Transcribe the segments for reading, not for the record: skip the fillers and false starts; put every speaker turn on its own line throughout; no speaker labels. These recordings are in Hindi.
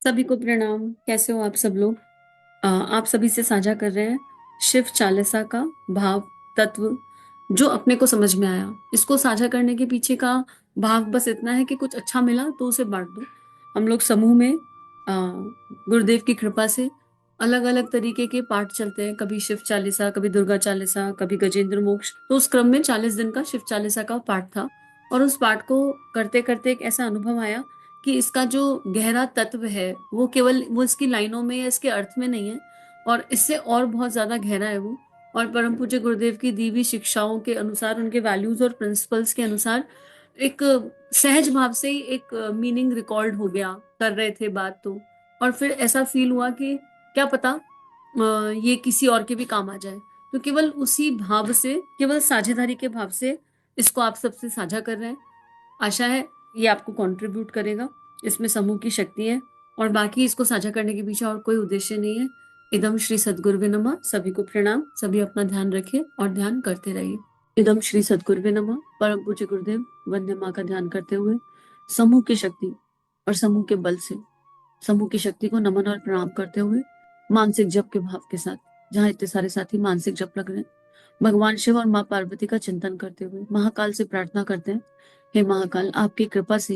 सभी को प्रणाम। कैसे हो आप सब लोग? आप सभी से साझा कर रहे हैं शिव चालीसा का भाव तत्व जो अपने को समझ में आया। इसको साझा करने के पीछे का भाव बस इतना है कि कुछ अच्छा मिला तो उसे बांट दो। हम लोग समूह में गुरुदेव की कृपा से अलग अलग तरीके के पाठ चलते हैं, कभी शिव चालीसा, कभी दुर्गा चालीसा, कभी गजेंद्र मोक्ष। तो उस क्रम में 40 दिन का शिव चालीसा का पाठ था और उस पाठ को करते करते एक ऐसा अनुभव आया कि इसका जो गहरा तत्व है वो केवल वो इसकी लाइनों में या इसके अर्थ में नहीं है, और इससे और बहुत ज्यादा गहरा है वो। और परम पूज्य गुरुदेव की दी हुई शिक्षाओं के अनुसार, उनके वैल्यूज और प्रिंसिपल्स के अनुसार एक सहज भाव से ही एक मीनिंग रिकॉर्ड हो गया। कर रहे थे बात तो, और फिर ऐसा फील हुआ कि क्या पता ये किसी और के भी काम आ जाए। तो केवल उसी भाव से, केवल साझेदारी के भाव से इसको आप सबसे साझा कर रहे हैं। आशा है ये आपको कंट्रीब्यूट करेगा। इसमें समूह की शक्ति है और बाकी इसको साझा करने के पीछे और कोई उद्देश्य नहीं है। इदम श्री सद्गुरुवे नमः। सभी को प्रणाम। सभी अपना ध्यान रखें और ध्यान करते रहिए। इदम श्री सद्गुरुवे नमः। परम पूज्य गुरुदेव वंदे माँ का ध्यान करते हुए समूह की शक्ति और समूह के बल से समूह की शक्ति को नमन और प्रणाम करते हुए मानसिक जप के भाव के साथ, जहाँ इतने सारे साथी मानसिक जप लग रहे हैं, भगवान शिव और माँ पार्वती का चिंतन करते हुए महाकाल से प्रार्थना करते हैं। हे महाकाल, आपकी कृपा से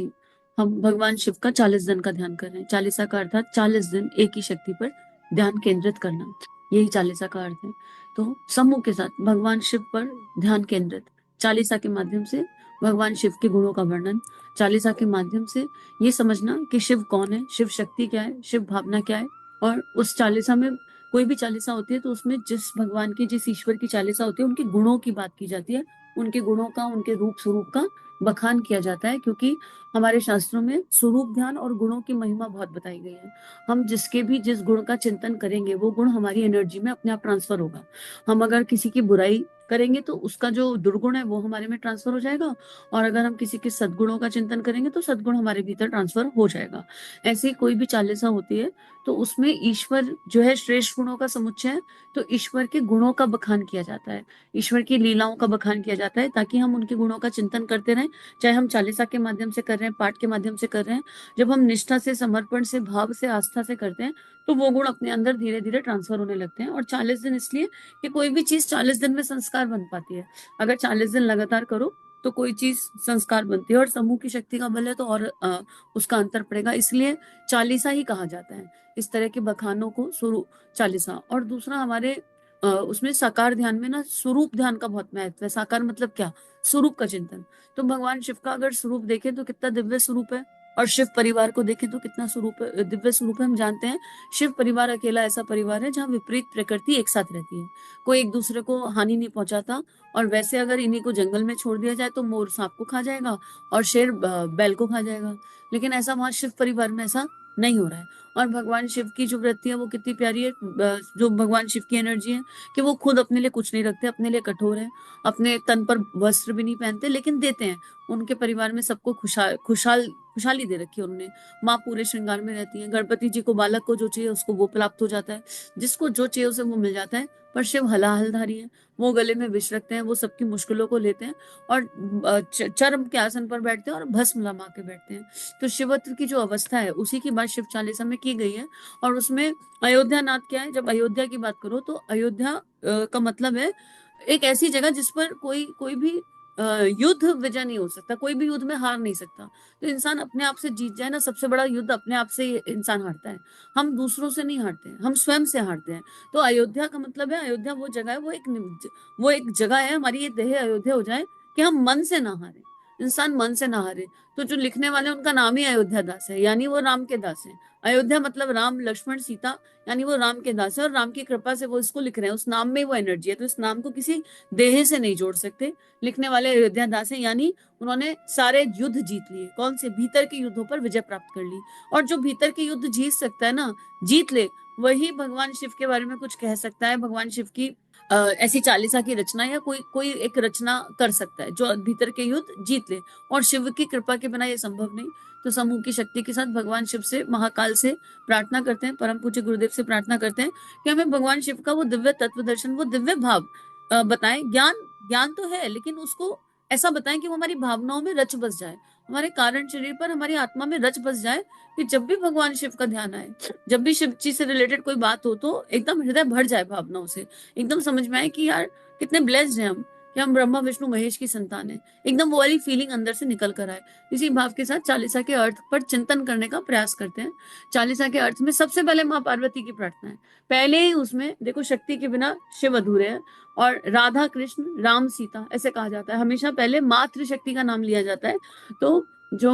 हम भगवान शिव का 40 दिन का ध्यान कर रहे हैं। चालीसा का अर्थात 40 दिन एक ही शक्ति पर ध्यान केंद्रित करना, यही चालीसा का अर्थ है। तो समूह के साथ भगवान शिव पर ध्यान केंद्रित, चालीसा के माध्यम से भगवान शिव के गुणों का वर्णन, चालीसा के माध्यम से ये समझना कि शिव कौन है, शिव शक्ति क्या है, शिव भावना क्या है। और उस चालीसा में, कोई भी चालीसा होती है तो उसमें जिस भगवान की, जिस ईश्वर की चालीसा होती है, उनके गुणों की बात की जाती है, उनके गुणों का, उनके रूप स्वरूप का बखान किया जाता है। क्योंकि हमारे शास्त्रों में स्वरूप ध्यान और गुणों की महिमा बहुत बताई गई है। हम जिसके भी जिस गुण का चिंतन करेंगे वो गुण हमारी एनर्जी में अपने आप ट्रांसफर होगा। हम अगर किसी की बुराई करेंगे तो उसका जो दुर्गुण है वो हमारे में ट्रांसफर हो जाएगा, और अगर हम किसी के सद्गुणों का चिंतन करेंगे तो सद्गुण हमारे भीतर ट्रांसफर हो जाएगा। ऐसी कोई भी चालीसा होती है तो उसमें ईश्वर जो है श्रेष्ठ गुणों का समुच्चय है, तो ईश्वर के गुणों का बखान किया जाता है, ईश्वर की लीलाओं का बखान किया जाता है, ताकि हम उनके गुणों का चिंतन करते रहें। चाहे हम चालीसा के माध्यम से कर रहे हैं, पाठ के माध्यम से कर रहे हैं, जब हम निष्ठा से, समर्पण से, भाव से, आस्था से करते हैं तो वो गुण अपने अंदर धीरे धीरे ट्रांसफर होने लगते हैं। और 40 दिन इसलिए कि कोई भी चीज 40 दिन में संस्कार बन पाती है। अगर 40 दिन लगातार करो तो कोई चीज संस्कार बनती है, और समूह की शक्ति का बल है तो और उसका अंतर पड़ेगा। इसलिए चालीसा ही कहा जाता है इस तरह के बखानों को, स्वरूप चालीसा। और दूसरा, हमारे उसमें साकार ध्यान में ना स्वरूप ध्यान का बहुत महत्व है। साकार मतलब क्या? स्वरूप का चिंतन। तो भगवान शिव का अगर स्वरूप देखें तो कितना दिव्य स्वरूप है, और शिव परिवार को देखें तो कितना स्वरूप दिव्य स्वरूप है। हम जानते हैं शिव परिवार अकेला ऐसा परिवार है जहाँ विपरीत प्रकृति एक साथ रहती है, कोई एक दूसरे को हानि नहीं पहुंचाता। और वैसे अगर इन्हीं को जंगल में छोड़ दिया जाए तो मोर सांप को खा जाएगा और शेर बैल को खा जाएगा, लेकिन ऐसा वहां शिव परिवार में ऐसा नहीं हो रहा है। और भगवान शिव की जो वृत्ति है वो कितनी प्यारी है, जो भगवान शिव की एनर्जी है कि वो खुद अपने लिए कुछ नहीं रखते, अपने लिए कठोर है, अपने तन पर वस्त्र भी नहीं पहनते, लेकिन देते हैं। उनके परिवार में सबको खुशहाली दे रखी है उन्होंने। माँ पूरे श्रृंगार में रहती है। गणपति जी को बालक को जो चाहिए उसको वो प्राप्त हो जाता है, जिसको जो चाहिए उसे वो मिल जाता है। पर शिव हलाहलधारी है, वो गले में विष रखते हैं, वो सबकी मुश्किलों को लेते हैं और चर्म के आसन पर बैठते हैं और भस्म लगा के बैठते हैं। तो शिवत्व की जो अवस्था है उसी की बात शिव चालीसा में की गई है। और उसमें अयोध्या नाथ क्या है? जब अयोध्या की बात करो तो अयोध्या का मतलब है एक ऐसी जगह जिस पर कोई कोई भी युद्ध विजय नहीं हो सकता, कोई भी युद्ध में हार नहीं सकता। तो इंसान अपने आप से जीत जाए ना, सबसे बड़ा युद्ध अपने आप से इंसान हारता है। हम दूसरों से नहीं हारते हैं, हम स्वयं से हारते हैं। तो अयोध्या का मतलब है, अयोध्या वो जगह है, वो एक जगह है, हमारी ये देह अयोध्या हो जाए कि हम मन से ना हारे, इंसान मन से ना हारे। तो जो लिखने वाले उनका नाम ही अयोध्या दास है, यानी वो राम के दास है। अयोध्या मतलब राम लक्ष्मण सीता, यानी वो राम के दास है, और राम की कृपा से वो इसको लिख रहे हैं। उस नाम में वो एनर्जी है, तो इस नाम को किसी देह से नहीं जोड़ सकते। लिखने वाले अयोध्या दास है, यानी उन्होंने सारे युद्ध जीत लिए। कौन से? भीतर के युद्धों पर विजय प्राप्त कर ली। और जो भीतर के युद्ध जीत सकता है ना, जीत ले, वही भगवान शिव के बारे में कुछ कह सकता है। भगवान शिव की ऐसी चालीसा की रचना या कोई कोई एक रचना कर सकता है जो भीतर के युद्ध जीत ले। और शिव की कृपा के बिना ये संभव नहीं। तो समूह की शक्ति के साथ भगवान शिव से, महाकाल से प्रार्थना करते हैं, परम पूज्य गुरुदेव से प्रार्थना करते हैं कि हमें भगवान शिव का वो दिव्य तत्व दर्शन, वो दिव्य भाव बताएं। ज्ञान ज्ञान तो है, लेकिन उसको ऐसा बताएं कि वो हमारी भावनाओं में रच बस जाए, हमारे कारण शरीर पर हमारी आत्मा में रच बस जाए कि जब भी भगवान शिव का ध्यान आए, जब भी शिव जी से रिलेटेड कोई बात हो तो एकदम हृदय भर जाए भावनाओं से, एकदम समझ में आए कि यार कितने ब्लेस्ड हैं हम, कि हम ब्रह्मा विष्णु महेश की संतान है। एकदम वो वाली फीलिंग अंदर से निकल कर आए। इसी भाव के साथ चालीसा के अर्थ पर चिंतन करने का प्रयास करते हैं। चालीसा के अर्थ में सबसे पहले माँ पार्वती की प्रार्थना है। पहले ही उसमें देखो, शक्ति के बिना शिव अधूरे हैं, और राधा कृष्ण राम सीता ऐसे कहा जाता है, हमेशा पहले मातृशक्ति का नाम लिया जाता है। तो जो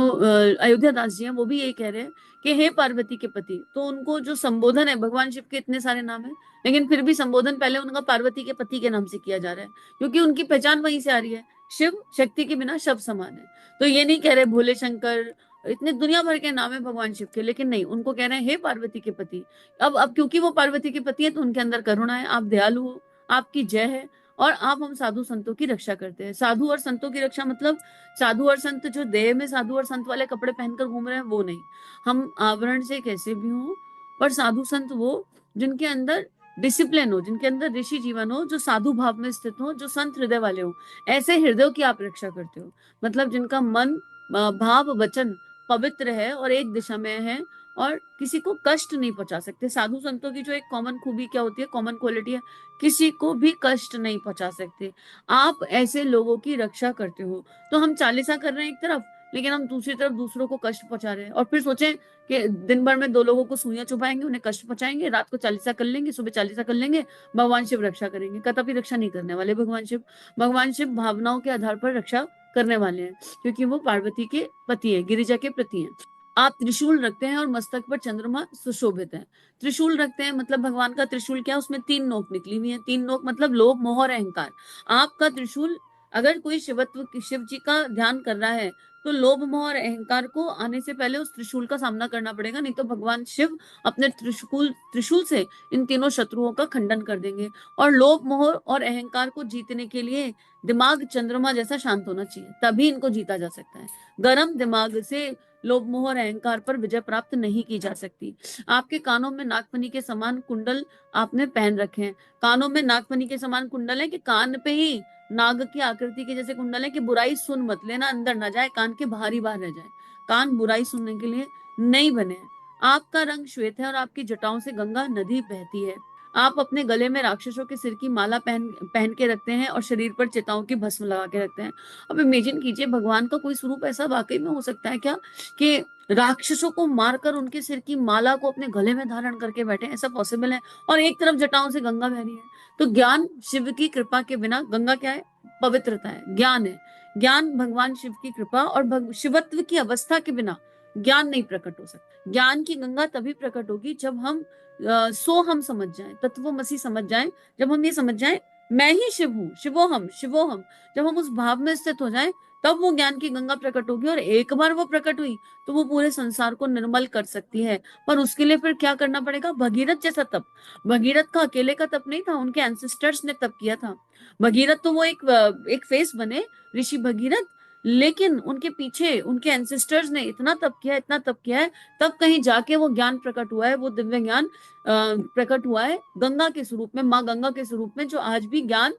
अयोध्या दास जी हैं वो भी यही कह रहे हैं कि हे पार्वती के पति, तो उनको जो संबोधन है, भगवान शिव के इतने सारे नाम है, लेकिन फिर भी संबोधन पहले उनका पार्वती के पति के नाम से किया जा रहा है, क्योंकि उनकी पहचान वहीं से आ रही है, शिव शक्ति के बिना शव समान है। तो ये नहीं कह रहे भोले शंकर, इतने दुनिया भर के नाम है भगवान शिव के, लेकिन नहीं, उनको कह रहे हैं हे पार्वती के पति। अब क्योंकि वो पार्वती के पति है तो उनके अंदर करुणा है, आप दयालु हो, आपकी जय है, और आप हम साधु संतों की रक्षा करते हैं। साधु और संतों की रक्षा मतलब साधु और संत जो देह में साधु और संत वाले कपड़े पहनकर घूम रहे हैं वो नहीं, हम आवरण से कैसे भी हो, पर साधु संत वो जिनके अंदर डिसिप्लिन हो, जिनके अंदर ऋषि जीवन हो, जो साधु भाव में स्थित हो, जो संत हृदय वाले हो, ऐसे हृदयों की आप रक्षा करते हो। मतलब जिनका मन, भाव, वचन पवित्र है और एक दिशा में है, और किसी को कष्ट नहीं पहुंचा सकते। साधु संतों की जो एक कॉमन खूबी क्या होती है, कॉमन क्वालिटी है, किसी को भी कष्ट नहीं पहुंचा सकते। आप ऐसे लोगों की रक्षा करते हो। तो हम चालीसा कर रहे हैं एक तरफ, लेकिन हम दूसरी तरफ दूसरों को कष्ट पहुंचा रहे हैं, और फिर सोचें कि दिन भर में 2 लोगों को सुइयां चुभाएंगे, उन्हें कष्ट पहुंचाएंगे, रात को चालीसा कर लेंगे, सुबह चालीसा कर लेंगे, भगवान शिव रक्षा करेंगे। कतपि रक्षा नहीं करने वाले भगवान शिव। भगवान शिव भावनाओं के आधार पर रक्षा करने वाले हैं, क्योंकि वो पार्वती के पति है, गिरिजा के प्रति हैं। आप त्रिशूल रखते हैं और मस्तक पर चंद्रमा सुशोभित है। त्रिशूल रखते हैं मतलब भगवान का त्रिशूल क्या, उसमें 3 नोक निकली हुई है। 3 नोक मतलब लोभ, मोह और अहंकार। आपका त्रिशूल, अगर कोई शिवत्व, शिव जी का ध्यान कर रहा है, तो लोभ, मोह और अहंकार को आने से पहले उस त्रिशूल का सामना करना पड़ेगा, नहीं तो भगवान शिव अपने त्रिशूल त्रिशूल से इन तीनों शत्रुओं का खंडन कर देंगे। और लोभ, मोह और अहंकार को जीतने के लिए दिमाग चंद्रमा जैसा शांत होना चाहिए, तभी इनको जीता जा सकता है। गर्म दिमाग से लोभ, मोह और अहंकार पर विजय प्राप्त नहीं की जा सकती। आपके कानों में नागफनी के समान कुंडल आपने पहन रखे हैं। कानों में नागफनी के समान कुंडल है कि कान पे ही नाग की आकृति के जैसे कुंडल है, कि बुराई सुन मत लेना, अंदर ना जाए, कान के बाहर ही बाहर रह जाए। कान बुराई सुनने के लिए नहीं बने हैं। आपका रंग श्वेत है और आपकी जटाओं से गंगा नदी बहती है। आप अपने गले में राक्षसों के सिर की माला पहन पहन के रखते हैं, और शरीर पर चिताओं की भस्म लगा के रखते हैं। अब इमेजिन कीजिए, भगवान का कोई स्वरूप ऐसा वाकई में हो सकता है क्या, कि राक्षसों को मारकर उनके सिर की माला को अपने गले में धारण करके बैठे, ऐसा पॉसिबल है? और एक तरफ जटाओं से गंगा बह रही है। तो ज्ञान, शिव की कृपा के बिना, गंगा क्या है, पवित्रता है, ज्ञान है। ज्ञान भगवान शिव की कृपा और शिवत्व की अवस्था के बिना ज्ञान नहीं प्रकट हो सकता। ज्ञान की गंगा तभी प्रकट होगी जब हम सो हम समझ जाएं, तत्वमसी समझ जाएं, जब हम ये समझ जाएं मैं ही शिव हूं, शिवोहम शिवोहम, जब हम उस भाव में स्थित हो जाएं, तब वो ज्ञान की गंगा प्रकट होगी। और एक बार वो प्रकट हुई तो वो पूरे संसार को निर्मल कर सकती है। पर उसके लिए फिर क्या करना पड़ेगा? भगीरथ जैसा तप। भगीरथ का अकेले का तप नहीं था, उनके एंसेस्टर्स ने तप किया था। भगीरथ तो वो एक फेस बने, ऋषि भगीरथ, लेकिन उनके पीछे उनके एंसेस्टर्स ने इतना तप किया, इतना तप किया है, तब कहीं जाके वो ज्ञान प्रकट हुआ है, वो दिव्य ज्ञान प्रकट हुआ है गंगा के स्वरूप में, माँ गंगा के स्वरूप में, जो आज भी ज्ञान,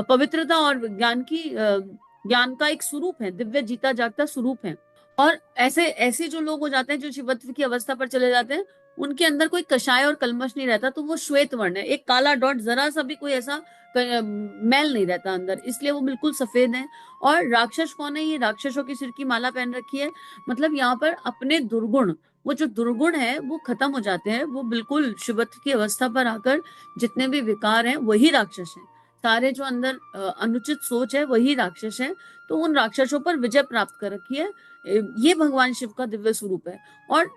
पवित्रता और ज्ञान का एक स्वरूप है, दिव्य जीता जागता स्वरूप है। और ऐसे ऐसे जो लोग हो जाते हैं, जो शिवत्व की अवस्था पर चले जाते हैं, उनके अंदर कोई कषाय और कलमश नहीं रहता, तो वो श्वेत वर्ण है, एक काला डॉट, जरा सा भी कोई ऐसा मैल नहीं रहता अंदर, इसलिए वो बिल्कुल सफेद है। और राक्षस कौन है? ये राक्षसों की सिर की माला पहन रखी है, मतलब यहाँ पर अपने दुर्गुण, वो जो दुर्गुण है वो खत्म हो जाते हैं, वो बिल्कुल शिवत्व की अवस्था पर आकर जितने भी विकार हैं वही राक्षस हैं, सारे जो अंदर अनुचित सोच है वही राक्षस है। तो उन राक्षसों पर विजय प्राप्त कर रखी है। ये भगवान शिव का दिव्य स्वरूप है। और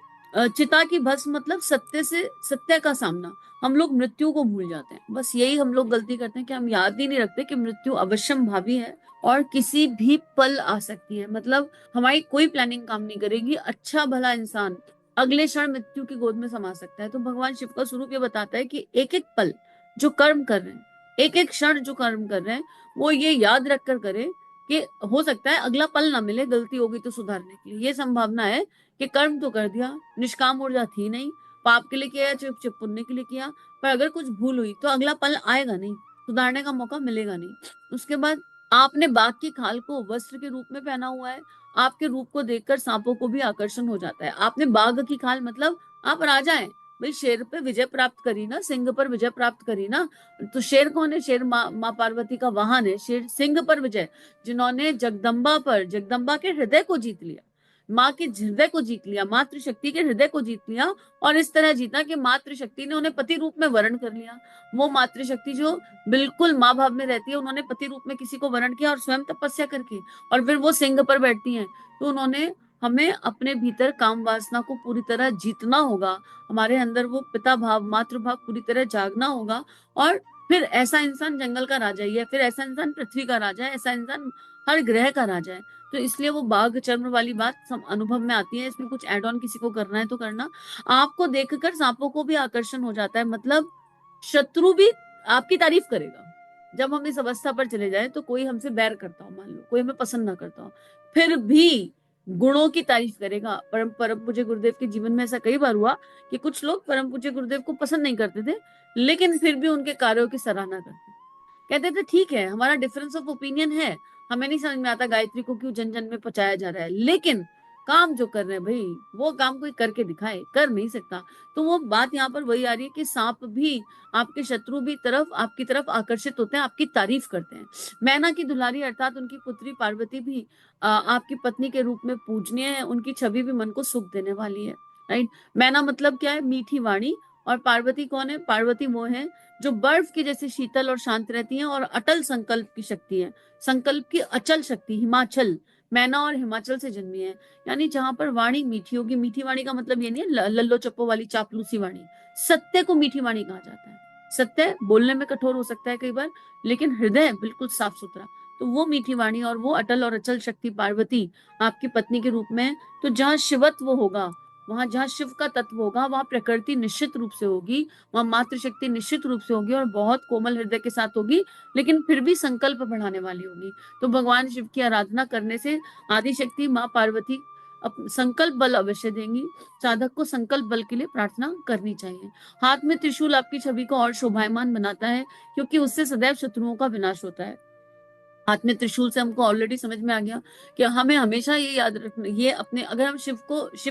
चिता की भस्म मतलब सत्य से, सत्य का सामना। हम लोग मृत्यु को भूल जाते हैं, बस यही हम लोग गलती करते हैं कि हम याद ही नहीं रखते कि मृत्यु अवश्यम भावी है और किसी भी पल आ सकती है। मतलब हमारी कोई प्लानिंग काम नहीं करेगी, अच्छा भला इंसान अगले क्षण मृत्यु की गोद में समा सकता है। तो भगवान शिव का स्वरूप ये बताता है कि एक एक पल जो कर्म कर रहे हैं, एक एक क्षण जो कर्म कर रहे हैं, वो ये याद रखकर करें कि हो सकता है अगला पल ना मिले, गलती होगी तो सुधारने के लिए। ये संभावना है कि कर्म तो कर दिया, निष्काम ऊर्जा थी नहीं, पाप के लिए किया या चुप चुप पुण्य के लिए किया, पर अगर कुछ भूल हुई तो अगला पल आएगा नहीं, सुधारने का मौका मिलेगा नहीं। उसके बाद आपने बाघ की खाल को वस्त्र के रूप में पहना हुआ है, आपके रूप को देखकर सांपों को भी आकर्षण हो जाता है। आपने बाघ की खाल मतलब आप राजा हैं भाई, शेर पे विजय प्राप्त करी ना, सिंह पर विजय प्राप्त करी ना। तो शेर कौन है? शेर माँ पार्वती का वाहन है। शेर सिंह पर विजय, जिन्होंने जगदम्बा के हृदय को जीत लिया, माँ के हृदय को जीत लिया, मातृशक्ति के हृदय को जीत लिया, और इस तरह जीता कि मातृशक्ति ने उन्हें पति रूप में वर्ण कर लिया। वो मातृशक्ति जो बिल्कुल माँ भाव में रहती है, उन्होंने पति रूप में किसी को वर्ण किया और स्वयं तपस्या करके, और फिर वो सिंह पर बैठती हैं। तो उन्होंने हमें अपने भीतर काम वासना को पूरी तरह जीतना होगा, हमारे अंदर वो पिता भाव मातृ भाव पूरी तरह जागना होगा, और फिर ऐसा इंसान जंगल का राजा ही है, फिर ऐसा इंसान पृथ्वी का राजा है, ऐसा इंसान हर ग्रह का राजा है। तो इसलिए वो बाघ चर्म वाली बात अनुभव में आती है। इसमें कुछ एड ऑन किसी को करना है तो करना। आपको देखकर सांपों को भी आकर्षण हो जाता है, मतलब शत्रु भी आपकी तारीफ करेगा। जब हम इस अवस्था पर चले जाए तो कोई हमसे बैर करता हो, मान लो कोई हमें पसंद ना करता हो, फिर भी गुणों की तारीफ करेगा। परम परम पूज्य गुरुदेव के जीवन में ऐसा कई बार हुआ कि कुछ लोग परम पूज्य गुरुदेव को पसंद नहीं करते थे, लेकिन फिर भी उनके कार्यों की सराहना करते, कहते थे ठीक है हमारा डिफरेंस ऑफ ओपिनियन है, हमें नहीं समझ में आता गायत्री को क्यों जन जन में पहुंचाया जा रहा है, लेकिन काम जो कर रहे हैं भाई वो काम कोई करके दिखाए, कर नहीं सकता। तो वो बात यहाँ पर वही आ रही है कि सांप भी, आपके शत्रु भी तरफ आपकी तरफ आकर्षित होते हैं, आपकी तारीफ करते हैं। मैना की दुलारी अर्थात उनकी पुत्री पार्वती भी आपकी पत्नी के रूप में पूजनीय है, उनकी छवि भी मन को सुख देने वाली है। राइट। मैना मतलब क्या है? मीठी वाणी। और पार्वती कौन है? पार्वती वो है जो बर्फ की जैसे शीतल और शांत रहती हैं, और अटल संकल्प की शक्ति है, संकल्प की अचल शक्ति। हिमाचल, मैना और हिमाचल से जन्मी है, यानी जहां पर वाणी मीठी होगी। मीठी वाणी का मतलब ये नहीं है लल्लो चप्पो वाली चापलूसी वाणी। सत्य को मीठी वाणी कहा जाता है। सत्य बोलने में कठोर हो सकता है कई बार, लेकिन हृदय बिल्कुल साफ सुथरा। तो वो मीठी वाणी और वो अटल और अचल शक्ति पार्वती आपकी पत्नी के रूप में। तो जहां शिवत्व होगा, वहां जहां शिव का तत्व होगा, वहां प्रकृति निश्चित रूप से होगी, वहां मातृशक्ति निश्चित रूप से होगी, और बहुत कोमल हृदय के साथ होगी, लेकिन फिर भी संकल्प बढ़ाने वाली होगी। तो भगवान शिव की आराधना करने से आदि शक्ति माँ पार्वती संकल्प बल अवश्य देंगी। साधक को संकल्प बल के लिए प्रार्थना करनी चाहिए। हाथ में त्रिशूल आपकी छवि को और शोभायमान बनाता है, क्योंकि उससे सदैव शत्रुओं का विनाश होता है। हाथ में त्रिशूल से हमको ऑलरेडी समझ में आ गया कि हमें हमेशा ये याद रखना, ये अपने, अगर हम शिव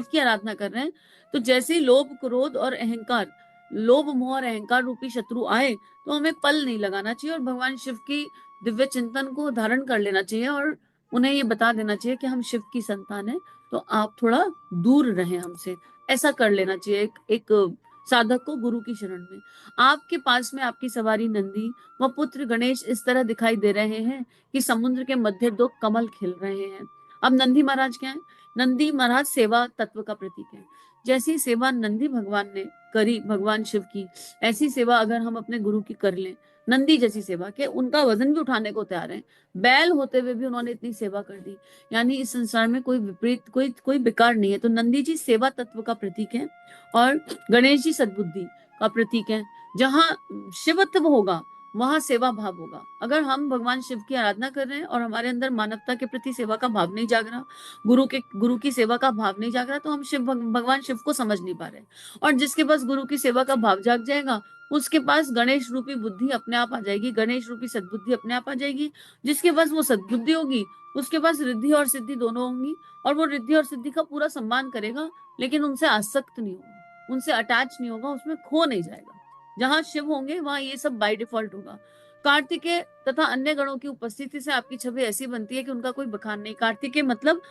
की आराधना कर रहे हैं, तो जैसे ही लोभ क्रोध और अहंकार, लोभ मोह और अहंकार रूपी शत्रु आए, तो हमें पल नहीं लगाना चाहिए, और भगवान शिव की दिव्य चिंतन को धारण कर लेना चाहिए, और उन्हें ये बता देना चाहिए कि हम शिव की संतान है, तो आप थोड़ा दूर रहें हमसे। ऐसा कर लेना चाहिए एक साधक को गुरु की शरण में। आपके पास में आपकी सवारी नंदी व पुत्र गणेश इस तरह दिखाई दे रहे हैं कि समुद्र के मध्य दो कमल खिल रहे हैं। अब नंदी महाराज क्या है? नंदी महाराज सेवा तत्व का प्रतीक है। जैसी सेवा नंदी भगवान ने करी भगवान शिव की, ऐसी सेवा अगर हम अपने गुरु की कर लें, नंदी जैसी सेवा के उनका वजन भी उठाने को तैयार है, बैल होते हुए भी उन्होंने इतनी सेवा कर दी, यानी इस संसार में कोई विपरीत कोई बेकार नहीं है। तो नंदी जी सेवा तत्व का प्रतीक है, और गणेश जी सद्बुद्धि का प्रतीक है। जहां शिवत्व होगा वहां सेवा भाव होगा। अगर हम भगवान शिव की आराधना कर रहे हैं और हमारे अंदर मानवता के प्रति सेवा का भाव नहीं जाग रहा, गुरु की सेवा का भाव नहीं जाग रहा, तो हम भगवान शिव को समझ नहीं पा रहे। और जिसके पास गुरु की सेवा का भाव जाग जाएगा, उसके पास गणेश रूपी बुद्धि अपने आप आ जाएगी, गणेश रूपी सद्बुद्धि अपने आप आ जाएगी। जिसके पास वो सद्बुद्धि होगी, उसके पास रिद्धि और सिद्धि दोनों होंगी, और वो रिद्धि और सिद्धि का पूरा सम्मान करेगा, लेकिन उनसे आसक्त नहीं होगा, उनसे अटैच नहीं होगा, उसमें खो नहीं जाएगा। जहां शिव होंगे वहां ये सब बाय डिफॉल्ट होगा। कार्तिकेय तथा अन्य गणों की उपस्थिति से आपकी छवि ऐसी बनती है कि उनका कोई बखान नहीं। कार्तिकेय मतलब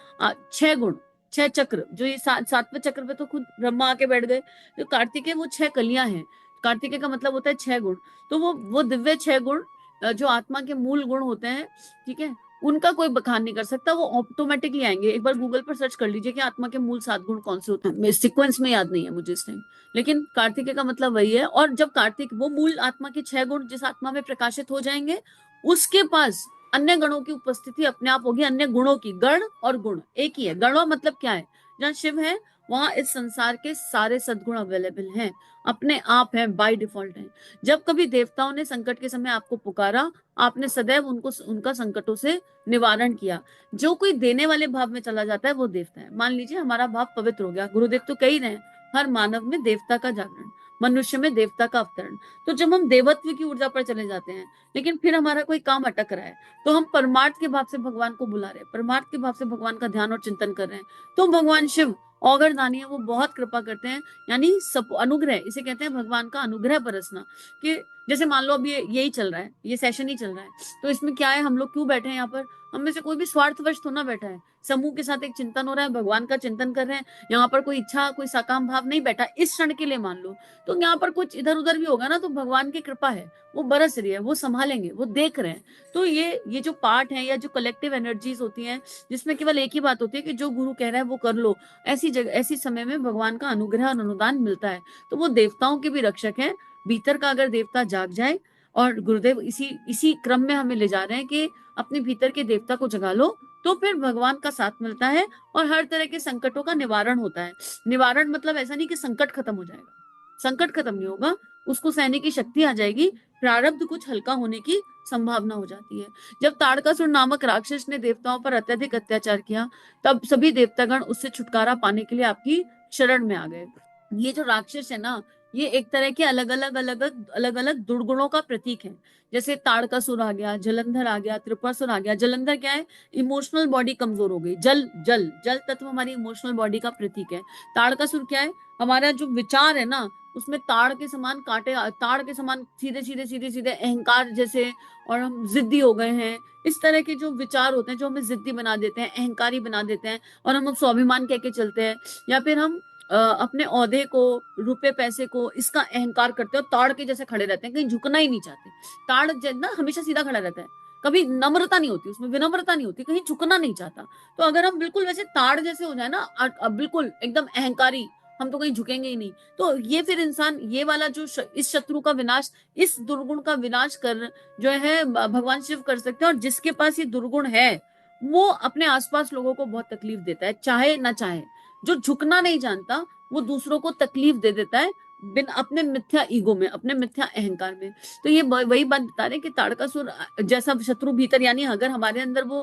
6 गुण, 6 चक्र, जो ये 7वें चक्र पे तो खुद ब्रह्मा आके बैठ गए। जो कार्तिकेय वो 6 कलियां हैं। कार्तिकेय का मतलब होता है 6 गुण। तो वो दिव्य 6 गुण जो आत्मा के मूल गुण होते हैं, ठीक है, उनका कोई बखान नहीं कर सकता, वो ऑटोमेटिकली आएंगे। एक बार गूगल पर सर्च कर लीजिए कि आत्मा के मूल 7 गुण कौन से होते हैं, सीक्वेंस में याद नहीं है मुझे इस टाइम, लेकिन कार्तिकेय का मतलब वही है। और जब कार्तिक वो मूल आत्मा के 6 गुण जिस आत्मा में प्रकाशित हो जाएंगे, उसके पास अन्य गणों की उपस्थिति अपने आप होगी। अन्य गुणों की, गण और गुण एक ही है। गणों मतलब क्या है? जहां शिव है वहां इस संसार के सारे सद्गुण अवेलेबल हैं, अपने आप हैं, बाय डिफॉल्ट हैं। जब कभी देवताओं ने संकट के समय आपको पुकारा, आपने सदैव उनका संकटों से निवारण किया। जो कोई देने वाले भाव में चला जाता है वो देवता है। मान लीजिए हमारा भाव पवित्र हो गया, गुरुदेव तो कह ही रहे हैं, हर मानव में देवता का जागरण। मनुष्य में देवता का अवतरण। तो जब हम देवत्व की ऊर्जा पर चले जाते हैं, लेकिन फिर हमारा कोई काम अटक रहा है, तो हम परमार्थ के भाव से भगवान को बुला रहे हैं, परमार्थ के भाव से भगवान का ध्यान और चिंतन कर रहे हैं, तो भगवान शिव औगर दानी है, वो बहुत कृपा करते हैं। यानी सब अनुग्रह, इसे कहते हैं भगवान का अनुग्रह बरसना। कि जैसे मान लो अब ये यही चल रहा है, ये सेशन ही चल रहा है, तो इसमें क्या है, हम लोग क्यों बैठे हैं यहाँ पर? हम में से कोई भी स्वार्थवश तो ना बैठा है, समूह के साथ एक चिंतन हो रहा है, भगवान का चिंतन कर रहे हैं। यहाँ पर कोई इच्छा, कोई सकाम भाव नहीं बैठा इस क्षण के लिए, मान लो तो यहाँ पर कुछ इधर उधर भी होगा ना, तो भगवान की कृपा है, वो बरस रही है, वो संभालेंगे, वो देख रहे हैं। तो ये जो पार्ट है, या जो कलेक्टिव एनर्जीज होती हैं, जिसमें केवल एक ही बात होती है कि जो गुरु कह रहा है वो कर लो, ऐसी जगह, ऐसी समय में भगवान का अनुग्रह और अनुदान मिलता है। तो वो देवताओं के भी रक्षक हैं। भीतर का अगर देवता जाग जाए, और गुरुदेव इसी इसी क्रम में हमें ले जा रहे हैं कि अपने भीतर के देवता को जगा लो, तो फिर भगवान का साथ मिलता है, और हर तरह के संकटों का निवारण होता है। निवारण मतलब ऐसा नहीं कि संकट खत्म हो जाएगा, संकट खत्म नहीं होगा, उसको सहने की शक्ति आ जाएगी, प्रारब्ध कुछ हल्का होने की संभावना हो जाती है। जब ताड़कासुर नामक राक्षस ने देवताओं पर अत्यधिक अत्याचार किया, तब सभी देवतागण उससे छुटकारा पाने के लिए आपकी शरण में आ गए। ये जो राक्षस है ना, ये एक तरह के अलग अलग दुर्गुणों का प्रतीक है। जैसे ताड़कासुर आ गया, जलंधर आ गया, त्रिपुरासुर आ गया। जलंधर क्या है? इमोशनल बॉडी कमजोर हो गई, जल जल जल तत्व हमारी इमोशनल बॉडी का प्रतीक है। ताड़कासुर क्या है? हमारा जो विचार है ना, उसमें ताड़ के समान कांटे, ताड़ के समान सीधे सीधे सीधे सीधे अहंकार जैसे, और हम जिद्दी हो गए हैं। इस तरह के जो विचार होते हैं, जो हमें जिद्दी बना देते हैं, अहंकारी बना देते हैं, और हम स्वाभिमान कह के चलते हैं, या फिर हम अपने औहदे को, रुपए पैसे को, इसका अहंकार करते हो, ताड़ के जैसे खड़े रहते हैं, कहीं झुकना ही नहीं चाहते। ताड़ ना हमेशा सीधा खड़ा रहता है, कभी नम्रता नहीं होती उसमें, विनम्रता नहीं होती, कहीं झुकना नहीं चाहता। तो अगर हम बिल्कुल वैसे ताड़ जैसे हो जाए ना, बिल्कुल एकदम अहंकारी, हम तो कहीं झुकेंगे ही नहीं, तो ये फिर इंसान, ये वाला जो इस शत्रु का विनाश, इस दुर्गुण का विनाश कर जो है भगवान शिव कर सकते हैं। और जिसके पास ये दुर्गुण है, वो अपने आसपास लोगों को बहुत तकलीफ देता है, चाहे ना चाहे। जो झुकना नहीं जानता, वो दूसरों को तकलीफ दे देता है, बिन अपने मिथ्या ईगो में, अपने मिथ्या अहंकार में। तो ये वही बात बता रहे कि ताड़कासुर जैसा शत्रु भीतर, यानी अगर हमारे अंदर वो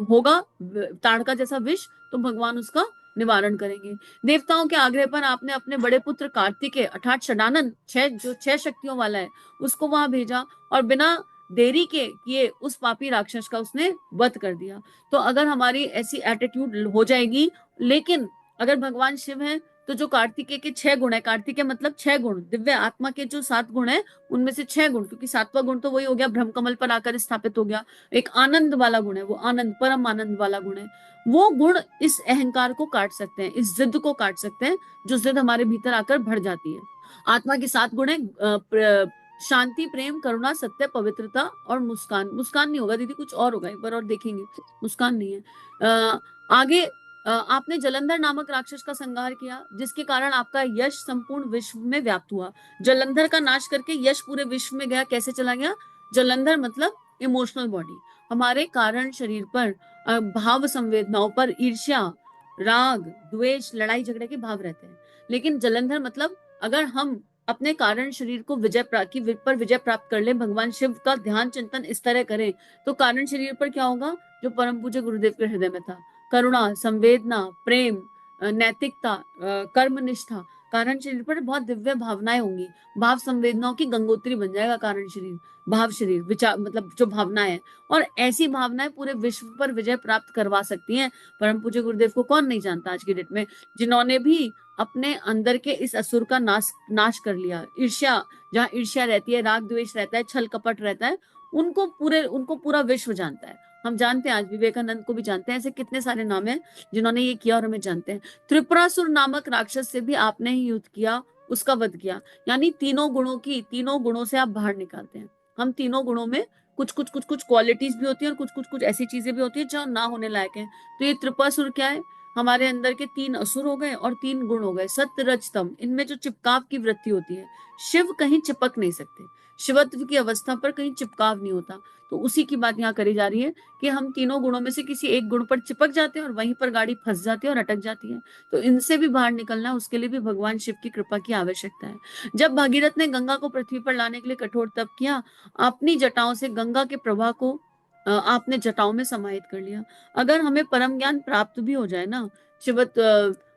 होगा ताड़का जैसा विष, तो भगवान उसका निवारण करेंगे। देवताओं के आग्रह पर आपने अपने बड़े पुत्र कार्तिकेय अर्थात षडानन, जो 6 शक्तियों वाला है, उसको वहां भेजा, और बिना देरी के किए उस पापी राक्षस का उसने वध कर दिया। तो अगर हमारी ऐसी एटीट्यूड हो जाएगी, लेकिन अगर भगवान शिव हैं, तो जो कार्तिकेय के 6 गुण है, कार्तिकेय मतलब 6 गुण, दिव्य आत्मा के जो 7 गुण है, उनमें से 6 गुण, क्योंकि 7वां गुण तो वही हो गया, ब्रह्म कमल पर आकर स्थापित हो गया, एक आनंद वाला गुण है, वो आनंद, परम आनंद वाला गुण है। वो गुण इस अहंकार को काट सकते हैं, इस जिद को काट सकते हैं, जो जिद हमारे भीतर आकर भर जाती है। आत्मा के 7 गुण है, शांति, प्रेम, करुणा, सत्य, पवित्रता और मुस्कान। मुस्कान नहीं होगा दीदी, कुछ और होगा, एक बार और देखेंगे, मुस्कान नहीं है। आगे आपने जलंधर नामक राक्षस का संहार किया, जिसके कारण आपका यश संपूर्ण विश्व में व्याप्त हुआ। जलंधर का नाश करके यश पूरे विश्व में गया। कैसे चला गया? जलंधर मतलब इमोशनल बॉडी, हमारे कारण शरीर पर, भाव संवेदनाओं पर ईर्ष्या, राग, द्वेष, लड़ाई झगड़े के भाव रहते हैं। लेकिन जलंधर मतलब अगर हम अपने कारण शरीर को पर विजय प्राप्त कर ले, भगवान शिव का ध्यान चिंतन इस तरह करें, तो कारण शरीर पर क्या होगा? जो परम पूज्य गुरुदेव के हृदय में था, करुणा, संवेदना, प्रेम, नैतिकता, कर्मनिष्ठा, कारण शरीर पर बहुत दिव्य भावनाएं होंगी। भाव संवेदनाओं की गंगोत्री बन जाएगा कारण शरीर, भाव शरीर, विचार मतलब जो भावनाएं, और ऐसी भावनाएं पूरे विश्व पर विजय प्राप्त करवा सकती हैं। परम पूज्य गुरुदेव को कौन नहीं जानता आज की डेट में, जिन्होंने भी अपने अंदर के इस असुर का नाश कर लिया। ईर्ष्या, जहाँ ईर्ष्या रहती है, राग द्वेष रहता है, छल कपट रहता है, उनको पूरा विश्व जानता है। हम जानते हैं, आज विवेकानंद को भी जानते हैं, ऐसे कितने सारे नाम हैं जिन्होंने ये किया और हमें जानते हैं। त्रिपुरासुर नामक राक्षस से भी आपने ही युद्ध किया, उसका वध किया। यानी तीनों गुणों से आप बाहर निकालते हैं। हम तीनों गुणों में कुछ क्वालिटीज भी होती है, और कुछ ऐसी चीजें भी होती है जो ना होने लायक है। तो ये त्रिपुरासुर क्या है? हमारे अंदर के 3 असुर हो गए और 3 गुण हो गए, सत्य रज तम। इनमें जो चिपकाव की वृत्ति होती है, शिव कहीं चिपक नहीं सकते, शिवत्व की अवस्था पर कहीं चिपकाव नहीं होता। तो उसी की बात यहाँ करी जा रही है कि हम तीनों गुणों में से किसी एक गुण पर चिपक जाते हैं, और वहीं पर गाड़ी फंस जाती है और अटक जाती है। तो इनसे भी बाहर निकलना है, उसके लिए भी भगवान शिव की कृपा की आवश्यकता है। जब भागीरथ ने गंगा को पृथ्वी पर लाने के लिए कठोर तप किया, अपनी जटाओं से गंगा के प्रवाह को आपने जटाओं में समाहित कर लिया। अगर हमें परम ज्ञान प्राप्त भी हो जाए ना, शिवत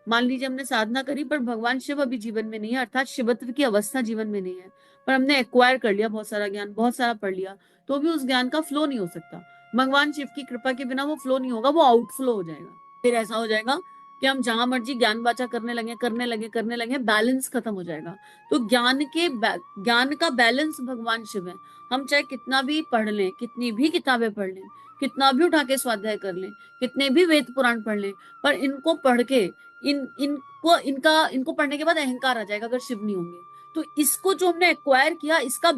मान लीजिए हमने साधना करी पर भगवान शिव अभी जीवन में नहीं है, अर्थात शिवत्व की अवस्था जीवन में नहीं है, पर हमने एक्वायर कर लिया बहुत सारा ज्ञान, बहुत सारा पढ़ लिया, तो भी उस ज्ञान का फ्लो नहीं हो सकता। भगवान शिव की कृपा के बिना वो फ्लो नहीं होगा, वो आउटफ्लो हो जाएगा। फिर ऐसा हो जाएगा कि हम जहां मर्जी ज्ञान वाचा करने लगे, बैलेंस खत्म हो जाएगा। तो ज्ञान का बैलेंस भगवान शिव है। हम चाहे कितना भी पढ़ लें, कितनी भी किताबें पढ़ लें, कितना भी उठा के स्वाध्याय कर लें, कितने भी वेद पुराण पढ़ लें, पर इनको पढ़ के इनको पढ़ने के बाद अहंकार आ जाएगा अगर शिव नहीं होंगे। तो इसको जो हमने एक्वायर किया, इसका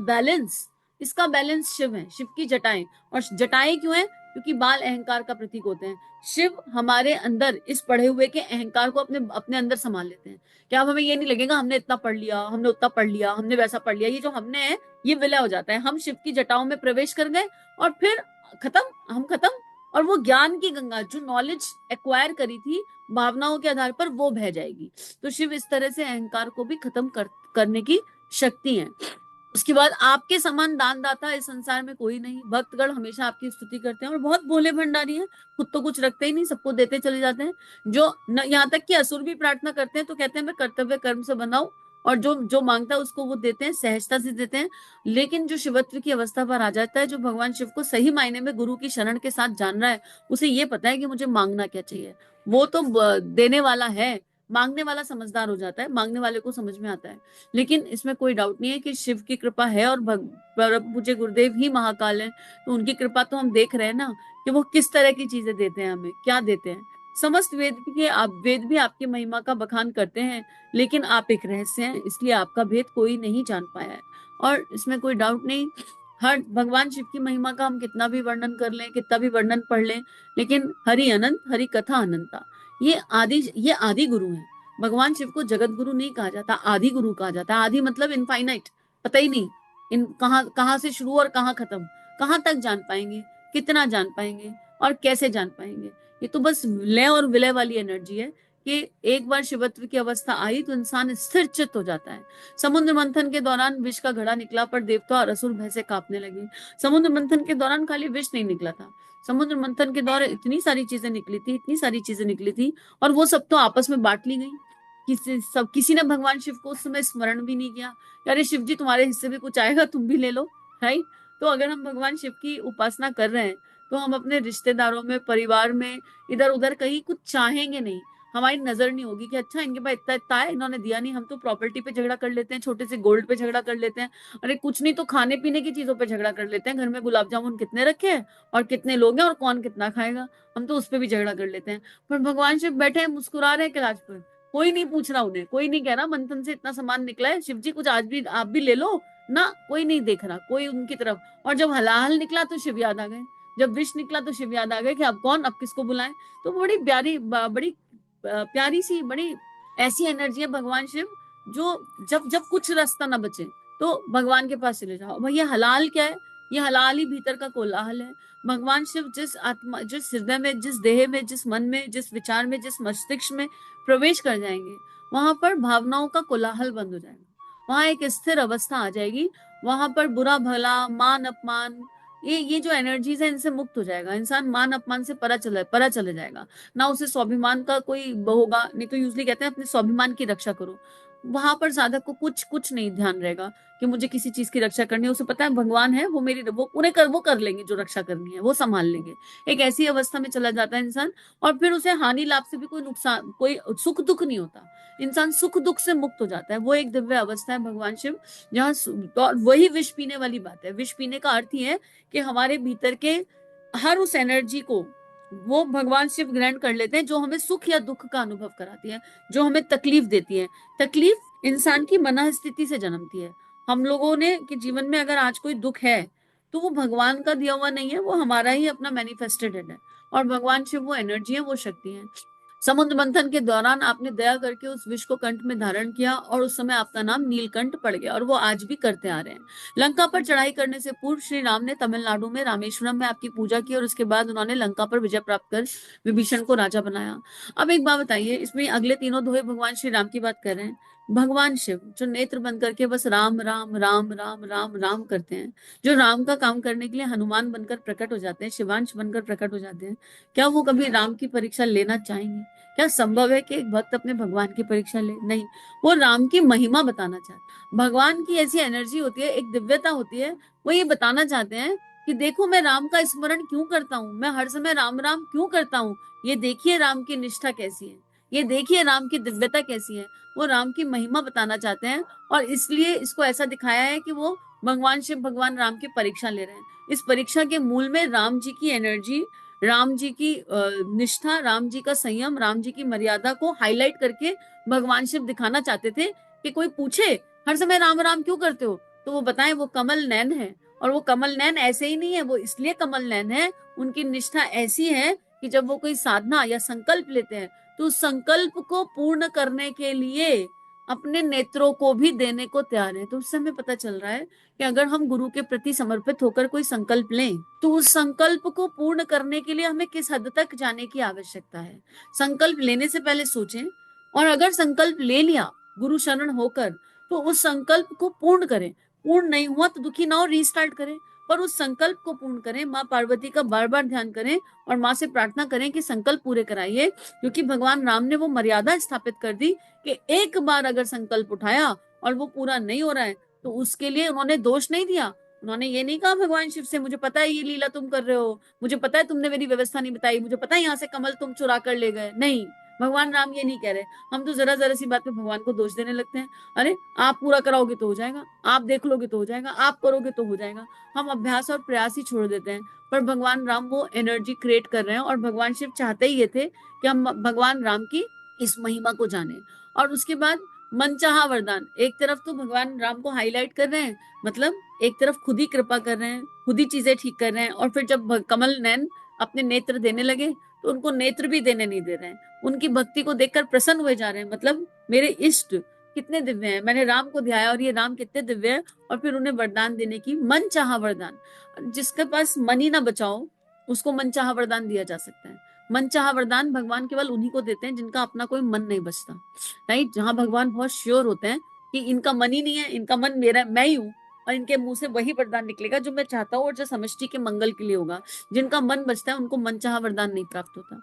बैलेंस शिव है, शिव की जटाएं। और जटाएं क्यों है? क्योंकि बाल अहंकार का प्रतीक होते हैं। शिव हमारे अंदर इस पढ़े हुए के अहंकार को अपने अपने अंदर संभाल लेते हैं। क्या हमें ये नहीं लगेगा हमने इतना पढ़ लिया, हमने उतना पढ़ लिया, हमने वैसा पढ़ लिया, ये जो हमने है ये विलय हो जाता है। हम शिव की जटाओं में प्रवेश कर गए और फिर हम खत्म। और वो ज्ञान की गंगा जो नॉलेज एक्वायर करी थी भावनाओं के आधार पर, वो बह जाएगी। तो शिव इस तरह से अहंकार को भी खत्म करने की शक्ति है। उसके बाद आपके समान दानदाता इस संसार में कोई नहीं। भक्तगण हमेशा आपकी स्तुति करते हैं और बहुत भोले भंडारी हैं, खुद तो कुछ रखते ही नहीं, सबको देते चले जाते हैं। जो यहाँ तक कि असुर भी प्रार्थना करते हैं तो कहते हैं मैं कर्तव्य कर्म से बंधा हूं, और जो जो मांगता है उसको वो देते हैं, सहजता से देते हैं। लेकिन जो शिवत्व की अवस्था पर आ जाता है, जो भगवान शिव को सही मायने में गुरु की शरण के साथ जान रहा है, उसे ये पता है कि मुझे मांगना क्या चाहिए। वो तो देने वाला है, मांगने वाला समझदार हो जाता है, मांगने वाले को समझ में आता है। लेकिन इसमें कोई डाउट नहीं है कि शिव की कृपा है, और पूज्य गुरुदेव ही महाकाल है। तो उनकी कृपा तो हम देख रहे हैं ना कि वो किस तरह की चीजें देते हैं, हमें क्या देते हैं। समस्त वेद भी आपकी महिमा का बखान करते हैं, लेकिन आप एक रहस्य हैं, इसलिए आपका भेद कोई नहीं जान पाया है। और इसमें कोई डाउट नहीं, हर भगवान शिव की महिमा का हम कितना भी वर्णन कर लें, कितना भी वर्णन पढ़ लें, लेकिन हरि अनंत, हरि कथा अनंता। ये आदि गुरु है। भगवान शिव को जगत गुरु नहीं कहा जाता, आदि गुरु कहा जाता है। आदि मतलब इनफाइनाइट, पता ही नहीं इन कहाँ कहाँ से शुरू और कहाँ खत्म। कहाँ तक जान पाएंगे, कितना जान पाएंगे, और कैसे जान पाएंगे। ये तो बस लय और विलय वाली एनर्जी है कि एक बार शिवत्व की अवस्था आई तो इंसान स्थिर चित्त हो जाता है। समुद्र मंथन के दौरान विष का घड़ा निकला, पर देवता और असुर भय से कांपने लगे। समुद्र मंथन के दौरान खाली विष नहीं निकला था, समुद्र मंथन के दौरान इतनी सारी चीजें निकली थी, इतनी सारी चीजें निकली थी, और वो सब तो आपस में बांट ली गई। किसी ने भगवान शिव को उस समय स्मरण भी नहीं किया, अरे शिव जी तुम्हारे हिस्से में कुछ आएगा, तुम भी ले लो, राइट। तो अगर हम भगवान शिव की उपासना कर रहे हैं तो हम अपने रिश्तेदारों में, परिवार में, इधर उधर कहीं कुछ चाहेंगे नहीं। हमारी नजर नहीं होगी कि अच्छा इनके पास इतना इतना है, इन्होंने दिया नहीं। हम तो प्रॉपर्टी पे झगड़ा कर लेते हैं, छोटे से गोल्ड पे झगड़ा कर लेते हैं, अरे कुछ नहीं तो खाने पीने की चीजों पे झगड़ा कर लेते हैं, घर में गुलाब जामुन कितने रखे हैं और कितने लोग हैं और कौन कितना खाएगा, हम तो उस पर भी झगड़ा कर लेते हैं। पर भगवान शिव बैठे हैं, मुस्कुरा रहे हैं कैलाश पर, कोई नहीं पूछ रहा उन्हें, कोई नहीं कह रहा मंथन से इतना सामान निकला है शिव जी कुछ आज भी आप भी ले लो ना, कोई नहीं देख रहा कोई उनकी तरफ। और जब हलाहल निकला तो शिव याद आ गए, जब विष निकला तो शिव याद आ गए कि अब कौन, अब किसको बुलाएं। तो बड़ी प्यारी सी, बड़ी ऐसी एनर्जी है भगवान शिव, जो जब जब कुछ रास्ता ना बचे तो भगवान के पास चले जाओ। भैया हलाल क्या है? ये हलाल ही भीतर का कोलाहल है। भगवान शिव जिस आत्मा, जिस हृदय में, जिस देह में, जिस मन में, जिस विचार में, जिस मस्तिष्क में प्रवेश कर जाएंगे, वहां पर भावनाओं का कोलाहल बंद हो जाएगा, वहां एक स्थिर अवस्था आ जाएगी। वहां पर बुरा भला, मान अपमान, ये जो एनर्जीज है इनसे मुक्त हो जाएगा इंसान। मान अपमान से परा चले जाएगा ना, उसे स्वाभिमान का कोई होगा नहीं। तो यूजली कहते हैं अपने स्वाभिमान की रक्षा करो। वहां पर साधक को कुछ कुछ नहीं ध्यान रहेगा कि मुझे किसी चीज की रक्षा करनी है। उसे पता है भगवान है, वो मेरी वो कर लेंगे, जो रक्षा करनी है वो संभाल लेंगे। एक ऐसी अवस्था में चला जाता है इंसान, और फिर उसे हानि लाभ से भी कोई नुकसान, कोई सुख दुख नहीं होता। इंसान सुख दुख से मुक्त हो जाता है। वो एक दिव्य अवस्था है भगवान शिव, जहाँ और वही विष पीने वाली बात है। विष पीने का अर्थ ही है कि हमारे भीतर के हर उस एनर्जी को वो भगवान शिव ग्रहण कर लेते हैं, जो हमें सुख या दुख का अनुभव कराती है, जो हमें तकलीफ देती है। तकलीफ इंसान की मन स्थिति से जन्मती है। हम लोगों ने कि जीवन में अगर आज कोई दुख है तो वो भगवान का दिया हुआ नहीं है, वो हमारा ही अपना मैनिफेस्टेड है। और भगवान शिव वो एनर्जी है, वो शक्ति है। समुद्र मंथन के दौरान आपने दया करके उस विष को कंठ में धारण किया, और उस समय आपका नाम नीलकंठ पड़ गया, और वो आज भी करते आ रहे हैं। लंका पर चढ़ाई करने से पूर्व श्री राम ने तमिलनाडु में रामेश्वरम में आपकी पूजा की, और उसके बाद उन्होंने लंका पर विजय प्राप्त कर विभीषण को राजा बनाया। अब एक बात बताइए, इसमें अगले तीनों दोहे भगवान श्री राम की बात कर रहे हैं, भगवान शिव जो नेत्र बंद करके बस राम राम राम राम राम राम करते हैं, जो राम का काम करने के लिए हनुमान बनकर प्रकट हो जाते हैं, शिवांश बनकर प्रकट हो जाते हैं, क्या वो कभी राम की परीक्षा लेना चाहेंगे? क्या संभव है कि एक भक्त अपने भगवान की परीक्षा ले? नहीं, वो राम की महिमा बताना चाहते। भगवान की ऐसी एनर्जी होती है, एक दिव्यता होती है, वो ये बताना चाहते हैं कि देखो मैं राम का स्मरण क्यों करता हूँ, मैं हर समय राम राम क्यों करता हूँ, ये देखिए राम की निष्ठा कैसी है, ये देखिए राम की दिव्यता कैसी है। वो राम की महिमा बताना चाहते हैं और इसलिए इसको ऐसा दिखाया है कि वो भगवान शिव भगवान राम की परीक्षा ले रहे हैं। इस परीक्षा के मूल में राम जी की एनर्जी, राम जी की निष्ठा, राम जी का संयम, राम जी की मर्यादा को हाईलाइट करके भगवान शिव दिखाना चाहते थे कि कोई पूछे हर समय राम राम क्यों करते हो, तो वो बताएं वो कमल नयन है। और वो कमल नयन ऐसे ही नहीं है, वो इसलिए कमल नयन है, उनकी निष्ठा ऐसी है कि जब वो कोई साधना या संकल्प लेते हैं तो उस संकल्प को पूर्ण करने के लिए अपने नेत्रों को भी देने को तैयार है। तो उससे हमें पता चल रहा है कि अगर हम गुरु के प्रति समर्पित होकर कोई संकल्प लें तो उस संकल्प को पूर्ण करने के लिए हमें किस हद तक जाने की आवश्यकता है। संकल्प लेने से पहले सोचें, और अगर संकल्प ले लिया गुरु शरण होकर तो उस संकल्प को पूर्ण करें। पूर्ण नहीं हुआ तो दुखी ना हो, रीस्टार्ट करें, पर उस संकल्प को पूर्ण करें। माँ पार्वती का बार बार ध्यान करें और माँ से प्रार्थना करें कि संकल्प पूरे कराइए, क्योंकि भगवान राम ने वो मर्यादा स्थापित कर दी कि एक बार अगर संकल्प उठाया और वो पूरा नहीं हो रहा है तो उसके लिए उन्होंने दोष नहीं दिया। उन्होंने ये नहीं कहा भगवान शिव से मुझे पता है ये लीला तुम कर रहे हो, मुझे पता है तुमने मेरी व्यवस्था नहीं बताई, मुझे पता है यहाँ से कमल तुम चुरा कर ले गए। नहीं, भगवान राम ये नहीं कह रहे। हम तो जरा जरा सी बात पे भगवान को दोष देने लगते हैं। अरे आप पूरा कराओगे तो हो जाएगा, आप देख लोगे तो हो जाएगा, आप करोगे तो हो जाएगा। हम अभ्यास और प्रयास ही छोड़ देते हैं। पर भगवान राम वो एनर्जी क्रिएट कर रहे हैं और भगवान शिव चाहते ही ये थे कि हम भगवान राम की इस महिमा को जाने। और उसके बाद मनचाहा वरदान, एक तरफ तो भगवान राम को हाईलाइट कर रहे हैं, मतलब एक तरफ खुद ही कृपा कर रहे हैं, खुद ही चीजें ठीक कर रहे हैं, और फिर जब कमल नयन अपने नेत्र देने लगे तो उनको नेत्र भी देने नहीं दे रहे हैं। उनकी भक्ति को देखकर प्रसन्न हुए जा रहे हैं, मतलब मेरे इष्ट कितने दिव्य हैं, मैंने राम को ध्याया और ये राम कितने दिव्य है। और फिर उन्हें वरदान देने की मन चाहा वरदान। जिसके पास मन ही ना बचाओ उसको मन चाहा वरदान दिया जा सकता है। मन चाहा वरदान भगवान केवल उन्हीं को देते हैं जिनका अपना कोई मन नहीं बचता, राइट। जहां भगवान बहुत श्योर होते हैं कि इनका मन ही नहीं है, इनका मन मेरा मैं ही हूँ, और इनके मुंह से वही वरदान निकलेगा जो मैं चाहता हूँ और जो समष्टि के मंगल के लिए होगा। जिनका मन बचता है उनको मनचाहा वरदान नहीं प्राप्त होता।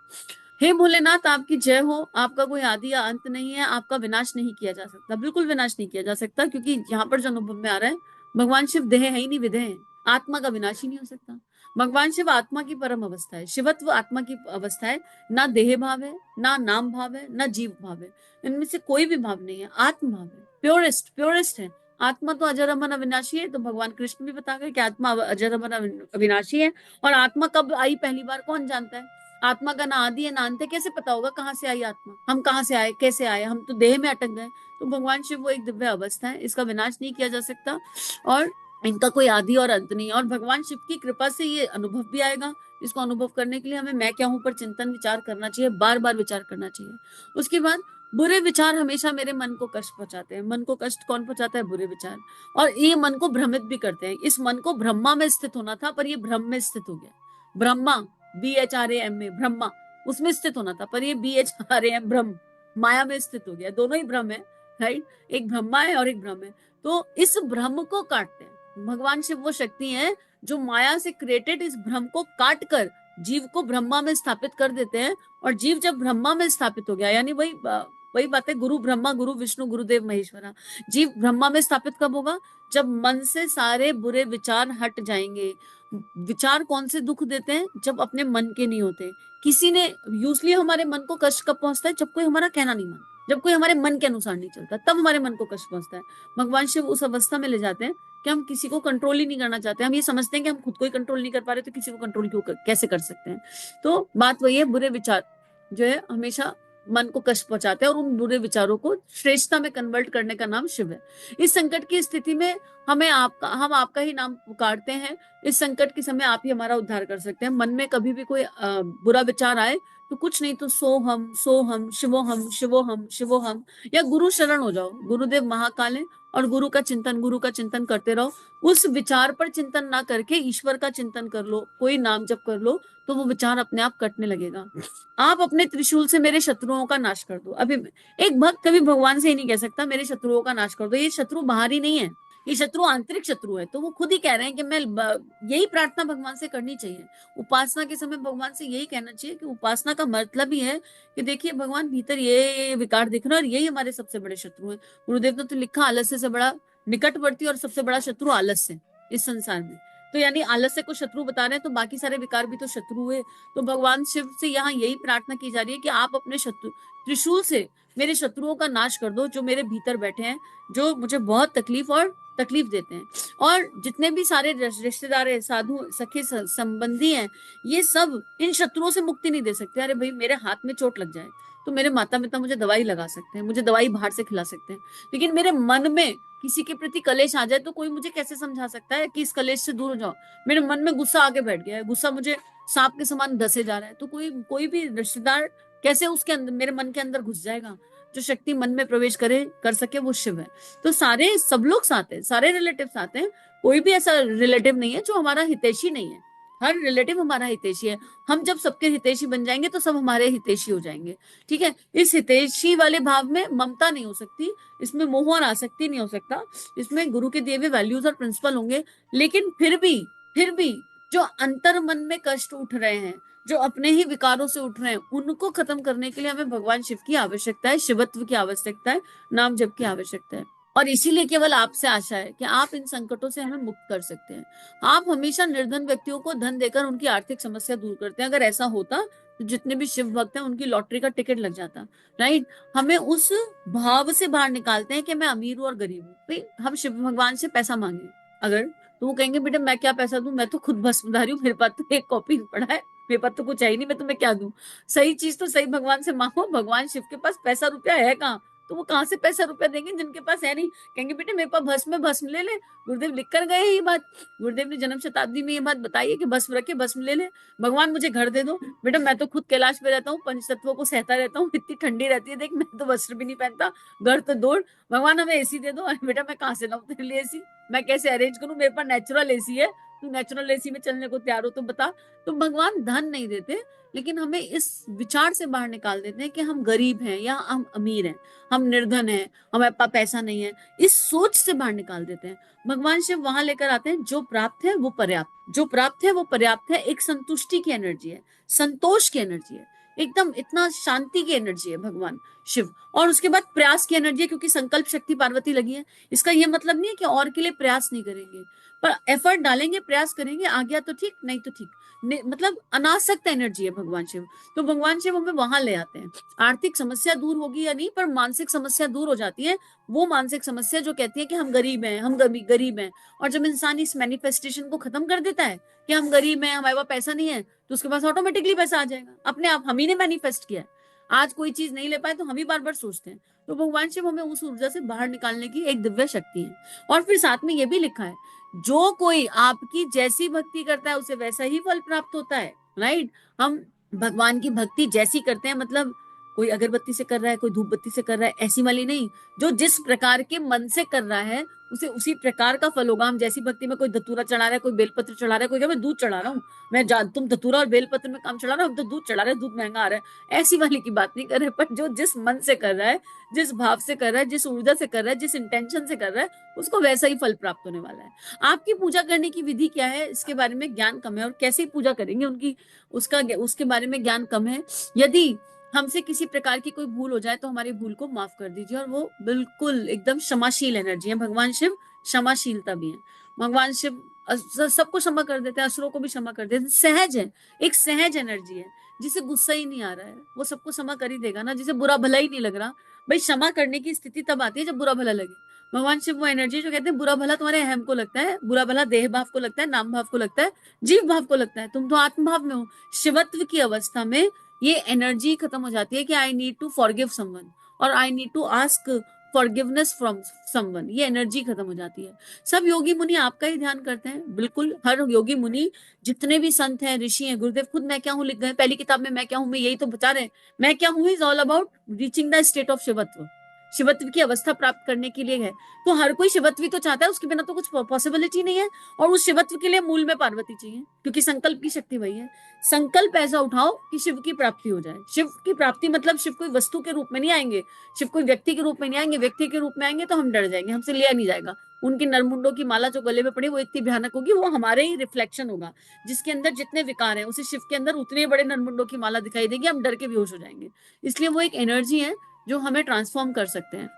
हे भोलेनाथ आपकी जय हो, आपका कोई आदि या अंत नहीं है, आपका विनाश नहीं किया जा सकता, बिल्कुल विनाश नहीं किया जा सकता, क्योंकि यहाँ पर जो अनुभव में आ रहा है भगवान शिव देह है ही नहीं, विदेह है। आत्मा का विनाश ही नहीं हो सकता। भगवान शिव आत्मा की परम अवस्था है, शिवत्व आत्मा की अवस्था है। ना देह भाव है, ना नाम भाव है, ना जीव भाव है, इनमें से कोई भी भाव नहीं है, आत्म भाव है, प्योरेस्ट प्योरेस्ट है। आत्मा तो अजर अमर अविनाशी है, तो भगवान कृष्ण भी बता गए कि आत्मा अजर अमर अविनाशी है। और आत्मा कब आई पहली बार कौन जानता है? आत्मा का ना आदि है ना अंत है, कैसे पता होगा कहाँ से आई आत्मा, हम कहाँ से आए, कैसे आए, हम तो देह में अटक गए। तो भगवान शिव वो एक दिव्य अवस्था है, इसका विनाश नहीं किया जा सकता और इनका कोई आदि और अंत नहीं। और भगवान शिव की कृपा से ये अनुभव भी आएगा। इसको अनुभव करने के लिए हमें मैं क्या हूं पर चिंतन विचार करना चाहिए, बार बार विचार करना चाहिए। उसके बाद बुरे विचार हमेशा मेरे मन को कष्ट पहुंचाते हैं। मन को कष्ट कौन पहुंचाता है? बुरे विचार। और ये मन को भ्रमित भी करते हैं। इस मन को ब्रह्मा में स्थित होना था पर ये ब्रह्म में स्थित हो गया। ब्रह्मा BHRAM में ब्रह्मा, उसमें स्थित होना था पर ये BHRAM ब्रह्म, माया में स्थित हो गया। दोनों ही ब्रह्म है, राइट। एक ब्रह्मा है और एक ब्रह्म है। तो इस भ्रम को काटते हैं। भगवान शिव वो शक्ति है जो माया से क्रिएटेड इस भ्रम को काट कर जीव को ब्रह्मा में स्थापित कर देते हैं। और जीव जब ब्रह्मा में स्थापित हो गया, यानी वही बात है, गुरु ब्रह्मा गुरु विष्णु गुरुदेव महेश्वरा। जीव ब्रह्मा में स्थापित कब होगा? जब मन से सारे बुरे विचार हट जाएंगे। विचार कौन से दुख देते हैं? जब अपने मन के नहीं होते। किसी ने यूजली हमारे मन को कष्ट कब पहुंचता है? जब कोई हमारा कहना नहीं मानता, जब कोई हमारे मन के अनुसार नहीं चलता, तब हमारे मन को कष्ट पहुंचता है। भगवान शिव उस अवस्था में ले जाते हैं कि हम किसी को कंट्रोल ही नहीं करना चाहते। हम ये समझते हैं कि हम खुद को ही कंट्रोल नहीं कर पा रहे तो किसी को कंट्रोल कैसे कर सकते हैं। तो बात वही है, बुरे विचार जो है हमेशा मन को कष्ट पहुंचाते हैं और उन बुरे विचारों को श्रेष्ठता में कन्वर्ट करने का नाम शिव है। इस संकट की स्थिति में हम आपका ही नाम पुकारते हैं। इस संकट के समय आप ही हमारा उद्धार कर सकते हैं। मन में कभी भी कोई बुरा विचार आए तो कुछ नहीं तो सोहम सोहम शिवोहम शिवोहम शिवोहम, या गुरु शरण हो जाओ। गुरुदेव महाकाल है और गुरु का चिंतन करते रहो। उस विचार पर चिंतन ना करके ईश्वर का चिंतन कर लो, कोई नाम जप कर लो, तो वो विचार अपने आप कटने लगेगा। आप अपने त्रिशूल से मेरे शत्रुओं का नाश कर दो। अभी एक भक्त कभी भगवान से ही नहीं कह सकता मेरे शत्रुओं का नाश कर दो। ये शत्रु बाहरी नहीं है, ये शत्रु आंतरिक शत्रु है। तो वो खुद ही कह रहे हैं कि मैं यही प्रार्थना भगवान से करनी चाहिए। उपासना के समय भगवान से यही कहना चाहिए कि उपासना का मतलब ही है कि देखिए भगवान भीतर ये विकार दिख रहा है और यही हमारे सबसे बड़े शत्रु हैं। गुरुदेव ने तो लिखा आलस्य से बड़ा निकटवर्ती और सबसे बड़ा शत्रु आलस्य इस संसार में। तो यानी आलस्य को शत्रु बता रहे हैं, तो बाकी सारे विकार भी तो शत्रु है। तो भगवान शिव से यहाँ यही प्रार्थना की जा रही है कि आप अपने शत्रु त्रिशूल से मेरे शत्रुओं का नाश कर दो, जो मेरे भीतर बैठे हैं, जो मुझे बहुत तकलीफ देते हैं। और जितने भी सारे रिश्तेदार है, साधु सखे संबंधी हैं, ये सब इन शत्रुओं से मुक्ति नहीं दे सकते। अरे भाई मेरे हाथ में चोट लग जाए तो मेरे माता पिता मुझे दवाई लगा सकते हैं, मुझे दवाई बाहर से खिला सकते हैं, लेकिन मेरे मन में किसी के प्रति कलेश आ जाए तो कोई मुझे कैसे समझा सकता है कि इस कलेश से दूर हो जाओ। मेरे मन में गुस्सा आगे बैठ गया है, गुस्सा मुझे सांप के समान धसे जा रहा है, तो कोई भी रिश्तेदार कैसे उसके अंदर मेरे मन के अंदर घुस जाएगा। जो शक्ति मन में प्रवेश कर सके वो शिव है। तो सारे सब लोग साथ हैं, सारे रिलेटिव साथ हैं। कोई भी ऐसा रिलेटिव नहीं है जो हमारा हितैषी नहीं है। हर रिलेटिव हमारा हितैषी है। हम जब सबके हितैषी बन जाएंगे तो सब हमारे हितैषी हो जाएंगे। ठीक है, इस हितैषी वाले भाव में ममता नहीं हो सकती, इसमें मोह और आसक्ति नहीं हो सकता, इसमें गुरु के दिए हुए वैल्यूज और प्रिंसिपल होंगे। लेकिन फिर भी जो अंतर मन में कष्ट उठ रहे हैं, जो अपने ही विकारों से उठ रहे हैं, उनको खत्म करने के लिए हमें भगवान शिव की आवश्यकता है, शिवत्व की आवश्यकता है, नाम जप की आवश्यकता है। और इसीलिए केवल आपसे आशा है कि आप इन संकटों से हमें मुक्त कर सकते हैं। आप हमेशा निर्धन व्यक्तियों को धन देकर उनकी आर्थिक समस्या दूर करते हैं। अगर ऐसा होता तो जितने भी शिव भक्त हैं उनकी लॉटरी का टिकट लग जाता। राइट, हमें उस भाव से बाहर निकालते हैं कि मैं अमीर हूं और गरीब हूं। भाई हम शिव भगवान से पैसा मांगे अगर, तो वो कहेंगे बेटा मैं क्या पैसा दूं, मैं तो खुद भस्मधारी हूँ, मेरे पास तो एक कॉपी पड़ा है, मेरे पास तो कुछ है ही नहीं, मैं तुम्हें क्या दूं। सही चीज तो सही भगवान से मांगो। भगवान शिव के पास पैसा रुपया है कहाँ, तो वो कहाँ से पैसा रुपया देंगे जिनके पास है नहीं। कहेंगे बेटे मेरे पास भस्म है, भस्म ले ले। गुरुदेव लिख कर गए ये बात, गुरुदेव ने जन्म शताब्दी में ये बात बताई है कि भस्म रखे, भस्म ले ले। भगवान मुझे घर दे दो, बेटा मैं तो खुद कैलाश पे रहता हूँ, पंच तत्वों को सहता रहता हूँ, इतनी ठंडी रहती है देख, मैं तो वस्त्र भी नहीं पहनता, घर तो दौड़। भगवान हमें एसी दे दो। अरे बेटा मैं कहाँ से लाऊं तेरे लिए एसी, मैं कैसे अरेंज करूं, मेरे पास नेचुरल एसी है, तू नेचुरल एसी में चलने को तैयार हो तो बता। तो भगवान धन नहीं देते, लेकिन हमें इस विचार से बाहर निकाल देते हैं कि हम गरीब हैं या हम अमीर हैं, हम निर्धन हैं, हमारे पास पैसा नहीं है। इस सोच से बाहर निकाल देते हैं। भगवान शिव वहां लेकर आते हैं जो प्राप्त है वो पर्याप्त, जो प्राप्त है वो पर्याप्त है। एक संतुष्टि की एनर्जी है, संतोष की एनर्जी है, एकदम इतना शांति की एनर्जी है भगवान शिव। और उसके बाद प्रयास की एनर्जी है, क्योंकि संकल्प शक्ति पार्वती लगी है। इसका यह मतलब नहीं है कि और के लिए प्रयास नहीं करेंगे, पर एफर्ट डालेंगे, प्रयास करेंगे, आ गया तो ठीक, नहीं तो ठीक। मतलब अनासक्त एनर्जी है भगवान शिव। तो भगवान शिव हमें वहां ले आते हैं। आर्थिक समस्या दूर होगी या नहीं, पर मानसिक समस्या दूर हो जाती है। वो मानसिक समस्या जो कहती है कि हम गरीब हैं, हम गरीब हैं। और जब इंसान इस मैनिफेस्टेशन को खत्म कर देता है कि हम गरीब हैं, हमारे पास पैसा नहीं है, तो उसके पास ऑटोमेटिकली पैसा आ जाएगा अपने आप। हम ही ने मैनिफेस्ट किया है। आज कोई चीज नहीं ले पाए तो हम ही बार बार सोचते हैं। तो भगवान शिव हमें उस ऊर्जा से बाहर निकालने की एक दिव्य शक्ति है। और फिर साथ में ये भी लिखा है, जो कोई आपकी जैसी भक्ति करता है उसे वैसा ही फल प्राप्त होता है। राइट, हम भगवान की भक्ति जैसी करते हैं, मतलब कोई अगरबत्ती से कर रहा है, कोई धूप बत्ती से कर रहा है, ऐसी वाली नहीं। जो जिस प्रकार के मन से कर रहा है उसे उसी प्रकार का फल होगा। हम जैसी भक्ति में, कोई धतूरा चढ़ा रहा है, कोई बेलपत्र चढ़ा रहा है, कोई क्या मैं दूध चढ़ा रहा हूँ, तुम धतूरा और बेलपत्र में काम चढ़ा रहा हूँ, हम तो दूध चढ़ा रहे हैं, दूध महंगा आ रहा है, ऐसी वाली की बात नहीं कर रहे। पर जो जिस मन से कर रहा है, जिस भाव से कर रहा है, जिस ऊर्जा से कर रहा है, जिस इंटेंशन से कर रहा है, उसको वैसा ही फल प्राप्त होने वाला है। आपकी पूजा करने की विधि क्या है, इसके बारे में ज्ञान कम है, और कैसे पूजा करेंगे उसके बारे में ज्ञान कम है। यदि हमसे किसी प्रकार की कोई भूल हो जाए तो हमारी भूल को माफ कर दीजिए। और वो बिल्कुल एकदम क्षमाशील एनर्जी है। भगवान शिव क्षमाशीलता भी है। भगवान शिव सबको क्षमा कर देते हैं, असुरों को भी क्षमा कर देते हैं। सहज है, एक सहज एनर्जी है। जिसे गुस्सा ही नहीं आ रहा है वो सबको क्षमा कर ही देगा ना। जिसे बुरा भला ही नहीं लग रहा, भाई क्षमा करने की स्थिति तब आती है जब बुरा भला लगे। भगवान शिव वो एनर्जी जो कहते हैं बुरा भला तुम्हारे अहम को लगता है, बुरा भला देह भाव को लगता है, नाम भाव को लगता है, जीव भाव को लगता है, तुम तो आत्म भाव में हो। शिवत्व की अवस्था में ये एनर्जी खत्म हो जाती है कि I need to forgive someone और I need to ask forgiveness from someone. ये एनर्जी खत्म हो जाती है। सब योगी मुनि आपका ही ध्यान करते हैं, बिल्कुल हर योगी मुनि, जितने भी संत हैं, ऋषि हैं, गुरुदेव खुद मैं क्या हूं लिख गए पहली किताब में। मैं क्या हूं, मैं यही तो बता रहे हैं। मैं क्या हूं is all about reaching the state of शिवत्व। शिवत्व की अवस्था प्राप्त करने के लिए है। तो हर कोई शिवत्व तो चाहता है, उसके बिना तो कुछ पॉसिबिलिटी नहीं है। और उस शिवत्व के लिए मूल में पार्वती चाहिए, क्योंकि संकल्प की शक्ति वही है। संकल्प ऐसा उठाओ कि शिव की प्राप्ति हो जाए। शिव की प्राप्ति मतलब शिव कोई वस्तु के रूप में नहीं आएंगे, शिव कोई व्यक्ति के रूप में नहीं आएंगे। व्यक्ति के रूप में आएंगे तो हम डर जाएंगे, हमसे लिया नहीं जाएगा। उनकी नरमुंडों की माला जो गले में पड़ी वो इतनी भयानक होगी, वो हमारे ही रिफ्लेक्शन होगा। जिसके अंदर जितने विकार हैं उसे शिव के अंदर उतने बड़े नरमुंडों की माला दिखाई देगी, हम डर के बेहोश हो जाएंगे। इसलिए वो एक एनर्जी है जो हमें ट्रांसफॉर्म कर सकते हैं।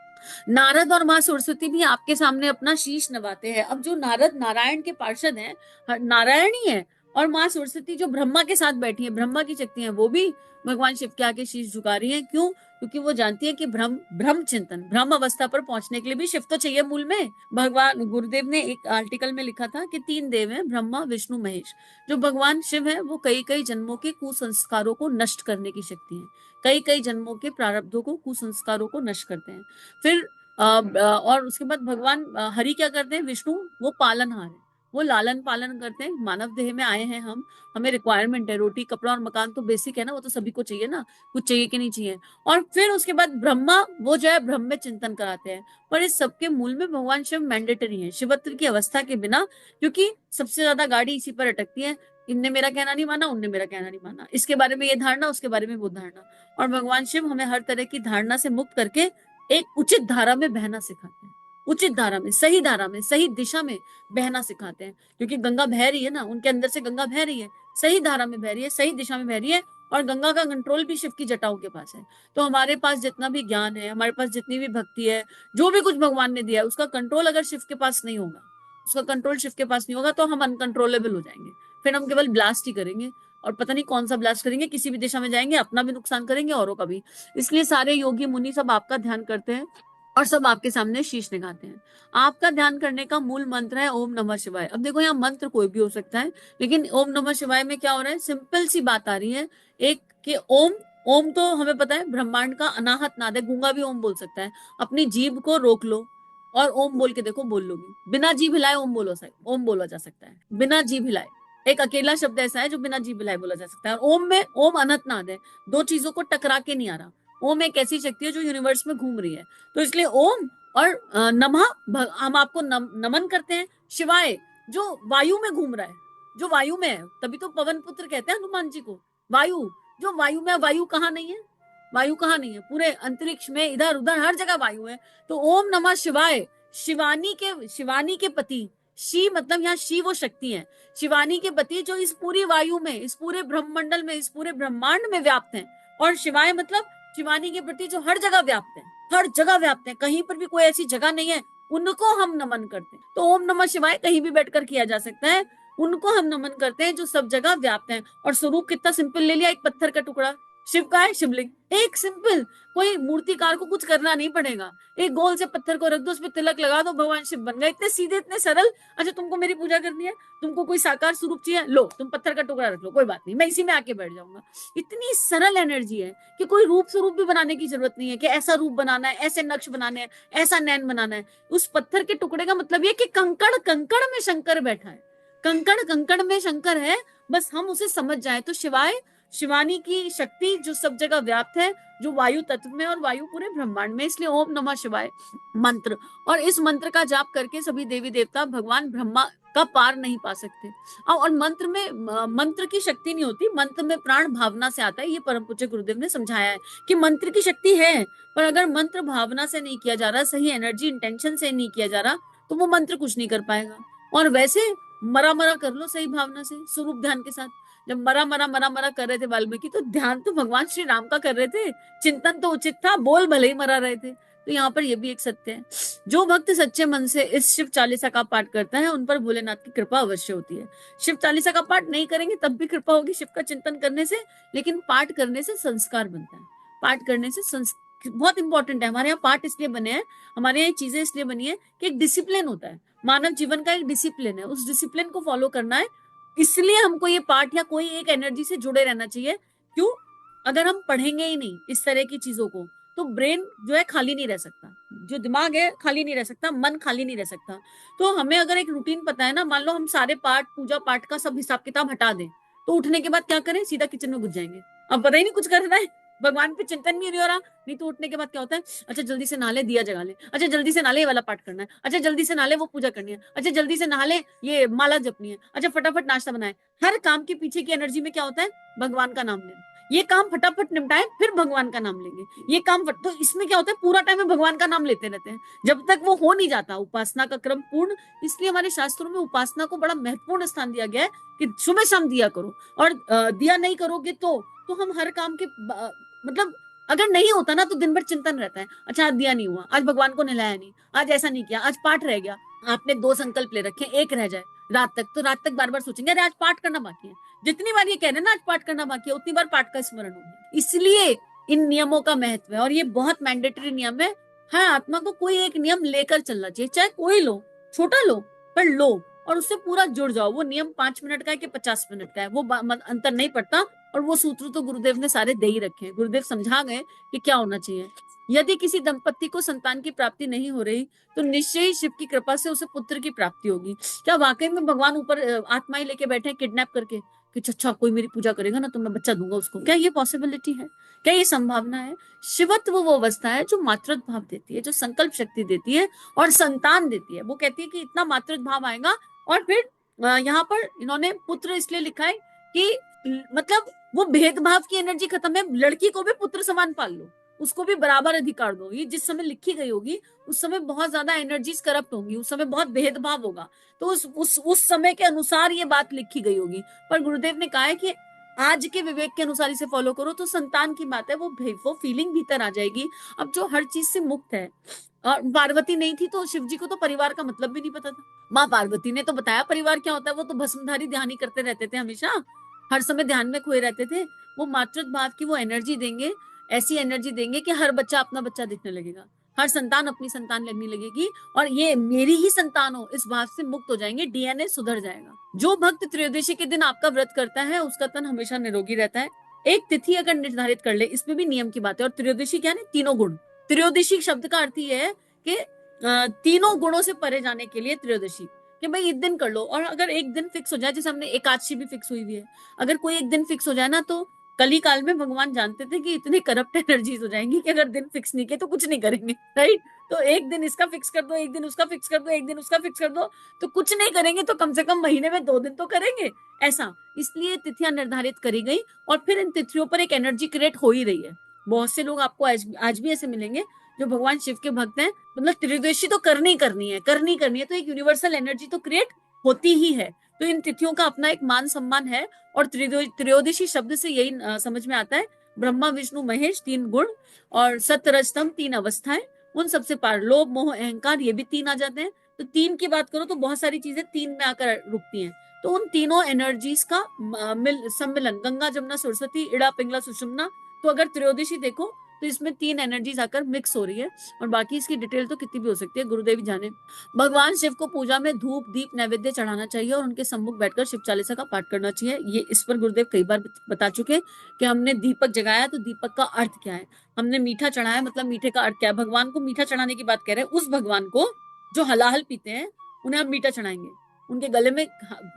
नारद और माँ सरस्वती भी आपके सामने अपना शीश नवाते हैं। अब जो नारद नारायण के पार्षद हैं, नारायण ही है, और माँ सरस्वती जो ब्रह्मा के साथ बैठी है, ब्रह्मा की शक्ति है, वो भी भगवान शिव के आगे शीश झुका रही है। क्यों? क्योंकि वो जानती है कि ब्रह्म चिंतन, ब्रह्म अवस्था पर पहुंचने के लिए भी शिव तो चाहिए मूल में। भगवान गुरुदेव ने एक आर्टिकल में लिखा था कि 3 देव हैं, ब्रह्मा विष्णु महेश। जो भगवान शिव है वो कई कई जन्मों के कुसंस्कारों को नष्ट करने की शक्ति है, कई कई जन्मों के प्रारब्धों को, कुसंस्कारों को नष्ट करते हैं। फिर और उसके बाद भगवान हरि क्या करते हैं? विष्णु वो पालनहार है, वो लालन पालन करते हैं। मानव देह में आए हैं हम, हमें रिक्वायरमेंट है, रोटी कपड़ा और मकान तो बेसिक है ना, वो तो सभी को चाहिए ना, कुछ चाहिए कि नहीं चाहिए। और फिर उसके बाद ब्रह्मा वो जो है ब्रह्म में चिंतन कराते हैं। पर इस सबके मूल में भगवान शिव मैंडेटरी है, शिवत्व की अवस्था के बिना, क्योंकि सबसे ज्यादा गाड़ी इसी पर अटकती है। इनने मेरा कहना नहीं माना, उनने मेरा कहना नहीं माना, इसके बारे में ये धारणा, उसके बारे में वो धारणा। और भगवान शिव हमें हर तरह की धारणा से मुक्त करके एक उचित धारा में बहना सिखाते हैं, उचित धारा में, सही धारा में, सही दिशा में बहना सिखाते हैं। क्योंकि गंगा बह रही है ना, उनके अंदर से गंगा बह रही है, सही धारा में बह रही है, सही दिशा में बह रही है। और गंगा का कंट्रोल भी शिव की जटाओं के पास है। तो हमारे पास जितना भी ज्ञान है, हमारे पास जितनी भी भक्ति है, जो भी कुछ भगवान ने दिया है, उसका कंट्रोल अगर शिव के पास नहीं होगा, उसका कंट्रोल शिव के पास नहीं होगा, तो हम अनकंट्रोलेबल हो जाएंगे। फिर हम केवल ब्लास्ट ही करेंगे, और पता नहीं कौन सा ब्लास्ट करेंगे, किसी भी दिशा में जाएंगे, अपना भी नुकसान करेंगे, औरों का भी। इसलिए सारे योगी मुनि सब आपका ध्यान करते हैं और सब आपके सामने शीश निभाते हैं। आपका ध्यान करने का मूल मंत्र है ओम नमः शिवाय। अब देखो, यहाँ मंत्र कोई भी हो सकता है, लेकिन ओम नमः शिवाय में क्या हो रहा है? सिंपल सी बात आ रही है, एक कि ओम, ओम तो हमें पता है ब्रह्मांड का अनाहत नाद है, गूंगा भी ओम बोल सकता है। अपनी जीभ को रोक लो और ओम बोल के देखो, बोल लोगी। बिना जीभ हिलाए ओम बोला जा सकता है, बिना जीभ हिलाए। एक अकेला शब्द ऐसा है जो बिना जीभ हिलाए बोला जा सकता है। और ओम में, ओम अनंत नाद है, दो चीजों को टकरा के नहीं आ रहा। ओम एक ऐसी शक्ति है जो यूनिवर्स में घूम रही है। तो इसलिए ओम और नमः, हम आपको नमन करते हैं। शिवाय जो वायु में घूम रहा है, जो वायु में है, तभी तो पवन पुत्र कहते हैं हनुमान जी को। वायु, जो वायु में, वायु कहाँ नहीं है? वायु कहाँ नहीं है? पूरे अंतरिक्ष में इधर उधर हर जगह वायु है। तो ओम नमः शिवाय, शिवानी के पति, शी मतलब यहाँ शी वो शक्ति है, शिवानी के पति जो इस पूरी वायु में, इस पूरे ब्रह्मंडल में, इस पूरे ब्रह्मांड में व्याप्त है। और शिवाय मतलब शिवानी के प्रति जो हर जगह व्याप्त है, हर जगह व्याप्त है, कहीं पर भी कोई ऐसी जगह नहीं है, उनको हम नमन करते हैं। तो ओम नमः शिवाय कहीं भी बैठकर किया जा सकता है, उनको हम नमन करते हैं जो सब जगह व्याप्त है। और स्वरूप कितना सिंपल ले लिया, एक पत्थर का टुकड़ा, शिव का है शिवलिंग, एक सिंपल, कोई मूर्तिकार को कुछ करना नहीं पड़ेगा। एक गोल से पत्थर को रख दो, उस पर तिलक लगा दो, भगवान शिव बन गए, इतने सीधे, इतने सरल। अच्छा, तुमको मेरी पूजा करनी है, तुमको कोई साकार स्वरूप चाहिए, लो तुम पत्थर का टुकड़ा रख लो, कोई बात नहीं, मैं इसी में आके बैठ जाऊंगा। इतनी सरल एनर्जी है कि कोई रूप स्वरूप भी बनाने की जरूरत नहीं है कि ऐसा रूप बनाना है, ऐसे नक्श बनाने हैं, ऐसा नैन बनाना है। उस पत्थर के टुकड़े का मतलब ये कि कंकड़ कंकड़ में शंकर बैठा है, कंकड़ कंकड़ में शंकर है, बस हम उसे समझ जाए। तो शिवाय, शिवानी की शक्ति जो सब जगह व्याप्त है, जो वायु तत्व में और वायु पूरे ब्रह्मांड में, इसलिए ओम नमः शिवाय मंत्र। और इस मंत्र का जाप करके सभी देवी देवता भगवान ब्रह्मा का पार नहीं पा सकते। और मंत्र में, मंत्र की शक्ति नहीं होती, मंत्र में प्राण भावना से आता है। ये परम पूज्य गुरुदेव ने समझाया है कि मंत्र की शक्ति है, पर अगर मंत्र भावना से नहीं किया जा रहा, सही एनर्जी इंटेंशन से नहीं किया जा रहा, तो वो मंत्र कुछ नहीं कर पाएगा। और वैसे मरा मरा कर लो सही भावना से, स्वरूप ध्यान के साथ। जब मरा मरा मरा मरा कर रहे थे वाल्मीकि, तो ध्यान तो भगवान श्री राम का कर रहे थे, चिंतन तो उचित था, बोल भले ही मरा रहे थे। तो यहाँ पर यह भी एक सत्य है, जो भक्त सच्चे मन से इस शिव चालीसा का पाठ करता है, उन पर भोलेनाथ की कृपा अवश्य होती है। शिव चालीसा का पाठ नहीं करेंगे तब भी कृपा होगी शिव का चिंतन करने से, लेकिन पाठ करने से संस्कार बनता है। पाठ करने से बहुत इंपॉर्टेंट है। हमारे यहाँ पाठ इसलिए बने हैं, हमारे यहाँ चीजें इसलिए बनी है कि एक डिसिप्लिन होता है, मानव जीवन का एक डिसिप्लिन है, उस डिसिप्लिन को फॉलो करना है। इसलिए हमको ये पाठ या कोई एक एनर्जी से जुड़े रहना चाहिए। क्यों? अगर हम पढ़ेंगे ही नहीं इस तरह की चीजों को, तो ब्रेन जो है खाली नहीं रह सकता, जो दिमाग है खाली नहीं रह सकता, मन खाली नहीं रह सकता। तो हमें अगर एक रूटीन पता है ना, मान लो हम सारे पाठ, पूजा पाठ का सब हिसाब किताब हटा दें, तो उठने के बाद क्या करें? सीधा किचन में घुस जाएंगे, अब पता ही नहीं कुछ करना है, भगवान पे चिंतन भी नहीं हो रहा, नहीं तो उठने के बाद क्या होता है, अच्छा जल्दी से नहा ले, दिया जगा ले, अच्छा जल्दी से नहा ले, ये वाला पाठ करना है, अच्छा जल्दी से नहा ले, वो पूजा करनी है, अच्छा जल्दी से नहा ले, ये माला जपनी है, अच्छा फटाफट नाश्ता बनाए। हर काम के पीछे की एनर्जी में क्या होता है, भगवान का नाम लेना। ये काम फटाफट निपटाए, फिर भगवान का नाम लेंगे, ये काम तो इसमें क्या होता है, पूरा टाइम में भगवान का नाम लेते रहते हैं, जब तक वो हो नहीं जाता उपासना का क्रम पूर्ण। इसलिए हमारे शास्त्रों में उपासना को बड़ा महत्वपूर्ण स्थान दिया गया है कि सुबह शाम दिया करो, और दिया नहीं करोगे तो हम हर काम के मतलब अगर नहीं होता ना तो दिन भर चिंतन रहता है, अच्छा आज दिया नहीं हुआ, आज भगवान को नहलाया नहीं, आज ऐसा नहीं किया, आज पाठ रह गया। आपने 2 संकल्प ले रखे, एक रह जाए रात तक, तो रात तक बार बार सोचेंगे अरे आज पाठ करना बाकी है। जितनी बार ये कह रहे हैं ना आज पाठ करना बाकी है, उतनी बार पाठ का स्मरण हो गया। इसलिए इन नियमों का महत्व है, और ये बहुत मैंडेटरी नियम है। हर आत्मा को कोई एक नियम लेकर चलना चाहिए, चाहे कोई लो, छोटा लो पर लो, और उससे पूरा जुड़ जाओ। वो नियम 5 मिनट का है कि 50 मिनट का है, वो अंतर नहीं पड़ता। और वो सूत्र तो गुरुदेव ने सारे दे ही रखे हैं, गुरुदेव समझा गए कि क्या होना चाहिए। यदि किसी दंपत्ति को संतान की प्राप्ति नहीं हो रही तो निश्चय ही शिव की कृपा से उसे पुत्र की प्राप्ति होगी। क्या वाकई में भगवान ऊपर आत्मा ही लेके बैठे हैं किडनैप करके कि अच्छा कोई मेरी पूजा करेगा ना तो मैं बच्चा दूंगा उसको? क्या ये पॉसिबिलिटी है? क्या ये संभावना है? शिवत्व वो अवस्था है जो मातृत्व भाव देती है, जो संकल्प शक्ति देती है और संतान देती है। वो कहती है कि इतना मातृत्व भाव आएगा। और फिर यहाँ पर इन्होंने पुत्र इसलिए लिखा है कि मतलब वो भेदभाव की एनर्जी खत्म है, लड़की को भी पुत्र समान पाल लो, उसको भी बराबर अधिकार दो। ये जिस समय लिखी गई होगी उस समय बहुत ज्यादा एनर्जीज करप्ट होंगी, उस समय बहुत भेदभाव होगा, तो उस समय के अनुसार ये बात लिखी गई होगी। पर गुरुदेव ने कहा है कि आज के विवेक के अनुसार इसे फॉलो करो तो संतान की बात है, वो फीलिंग भीतर आ जाएगी। अब जो हर चीज से मुक्त है, और पार्वती नहीं थी तो शिव जी को तो परिवार का मतलब भी नहीं पता था। माँ पार्वती ने तो बताया परिवार क्या होता है, वो तो भस्मधारी ध्यान ही करते रहते थे, हमेशा हर समय ध्यान में खोए रहते थे। वो मातृत्व भाव की वो एनर्जी देंगे, ऐसी एनर्जी देंगे कि हर बच्चा अपना बच्चा दिखने लगेगा, हर संतान अपनी संतान लगने लगेगी, और ये मेरी ही संतान हो इस भाव से मुक्त हो जाएंगे, डीएनए सुधर जाएगा। जो भक्त त्रयोदशी के दिन आपका व्रत करता है उसका तन हमेशा निरोगी रहता है। एक तिथि अगर निर्धारित कर ले, इसमें भी नियम की बात है। और त्रयोदशी क्या है, तीनों गुण। त्रयोदशी शब्द का अर्थ ये है कि तीनों गुणों से परे जाने के लिए त्रयोदशी, कि भाई एक दिन कर लो। और अगर एक दिन फिक्स हो जाए, जैसे हमने एकादशी भी फिक्स हुई हुई है, अगर कोई एक दिन फिक्स हो जाए ना, तो कली काल में भगवान जानते थे कि इतनी करप्ट एनर्जीज हो जाएंगी कि अगर दिन फिक्स नहीं किए तो कुछ नहीं करेंगे, राइट? तो एक दिन इसका फिक्स कर दो, एक दिन उसका फिक्स कर दो, एक दिन उसका फिक्स कर दो, तो कुछ नहीं करेंगे तो कम से कम महीने में 2 दिन तो करेंगे, ऐसा। इसलिए तिथियां निर्धारित करी गई, और फिर इन तिथियों पर एक एनर्जी क्रिएट हो ही रही है। बहुत से लोग आपको आज भी ऐसे मिलेंगे जो भगवान शिव के भक्त हैं, मतलब त्रयोदशी तो करनी करनी है, करनी करनी है, तो एक यूनिवर्सल एनर्जी तो क्रिएट होती ही है। तो इन तिथियों का अपना एक मान सम्मान है। और त्रयोदशी शब्द से यही समझ में आता है, ब्रह्मा विष्णु महेश 3 गुण, और सतरजतम 3 अवस्थाएं, उन सबसे पार लोभ मोह अहंकार, ये भी 3 आ जाते हैं। तो 3 की बात करो तो बहुत सारी चीजें 3 में आकर रुकती हैं। तो उन तीनों एनर्जीज का सम्मिलन, गंगा जमुना सरस्वती इड़ा पिंगला सुषुम्ना, तो अगर त्रयोदशी देखो तो इसमें 3 एनर्जीज आकर मिक्स हो रही है। और बाकी इसकी डिटेल तो कितनी भी हो सकती है, गुरुदेव जाने। भगवान शिव को पूजा में धूप दीप नैवेद्य चढ़ाना चाहिए, और उनके सम्मुख बैठकर शिव चालीसा का पाठ करना चाहिए। ये इस पर गुरुदेव कई बार बता चुके कि हमने दीपक जगाया तो दीपक का अर्थ क्या है, हमने मीठा चढ़ाया मतलब मीठे का अर्थ क्या है। भगवान को मीठा चढ़ाने की बात कह रहे हैं, उस भगवान को जो हलाहल पीते हैं उन्हें हम मीठा चढ़ाएंगे, उनके गले में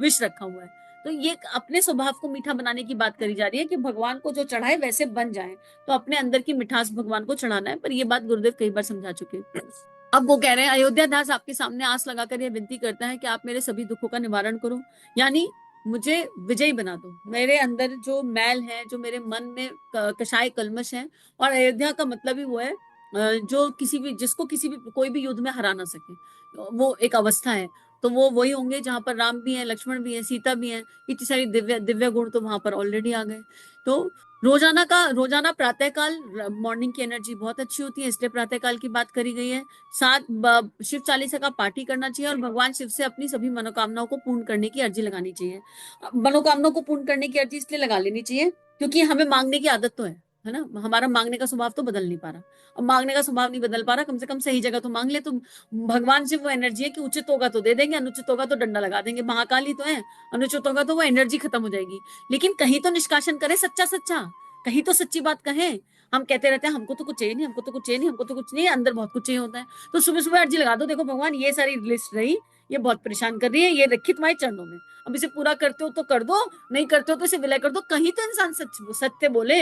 विष रखा हुआ है। तो ये अपने स्वभाव को मीठा बनाने की बात करी जा रही है कि भगवान को जो चढ़ाए वैसे बन जाए, तो अपने अंदर की मिठास भगवान को चढ़ाना है। पर ये बात गुरुदेव कई बार समझा चुके। अब वो कह रहे हैं, अयोध्या दास आपके सामने आस लगाकर यह विनती करता है कि आप मेरे सभी दुखों का निवारण करो, यानी मुझे विजयी बना दो। मेरे अंदर जो मैल है, जो मेरे मन में कषाय कलमश है, और अयोध्या का मतलब ही वो है जो जिसको किसी भी कोई भी युद्ध में हरा ना सके, वो एक अवस्था है। तो वो वही होंगे जहां पर राम भी है, लक्ष्मण भी है, सीता भी है, इतनी सारी दिव्य दिव्य गुण तो वहां पर ऑलरेडी आ गए। तो रोजाना प्रातः काल मॉर्निंग की एनर्जी बहुत अच्छी होती है, इसलिए प्रातः काल की बात करी गई है। शिव चालीसा का पाठ ही करना चाहिए, और भगवान शिव से अपनी सभी मनोकामनाओं को पूर्ण करने की अर्जी लगानी चाहिए। मनोकामनाओं को पूर्ण करने की अर्जी इसलिए लगा लेनी चाहिए क्योंकि हमें मांगने की आदत तो है ना, हमारा मांगने का स्वभाव तो बदल नहीं पा रहा। अब मांगने का स्वभाव नहीं बदल पा रहा, कम से कम सही जगह तो मांग ले। तो भगवान से वो एनर्जी है कि उचित होगा तो दे देंगे, अनुचित होगा तो डंडा लगा देंगे। महाकाल ही तो है, अनुचित होगा तो वो एनर्जी खत्म हो जाएगी। लेकिन कहीं तो निष्कासन करें सच्चा सच्चा, कहीं तो सच्ची बात कहें। हम कहते रहते हैं हमको तो कुछ चाहिए नहीं, हमको तो कुछ चाहिए नहीं, हमको तो कुछ नहीं, अंदर बहुत कुछ चाहिए होता है। तो सुबह सुबह अर्जी लगा दो, देखो भगवान ये सारी लिस्ट रही, ये बहुत परेशान कर रही है, ये रखी तुम्हारे चरणों में, अब इसे पूरा करते हो तो कर दो, नहीं करते हो तो इसे विलय कर दो। कहीं तो इंसान सत्य बोले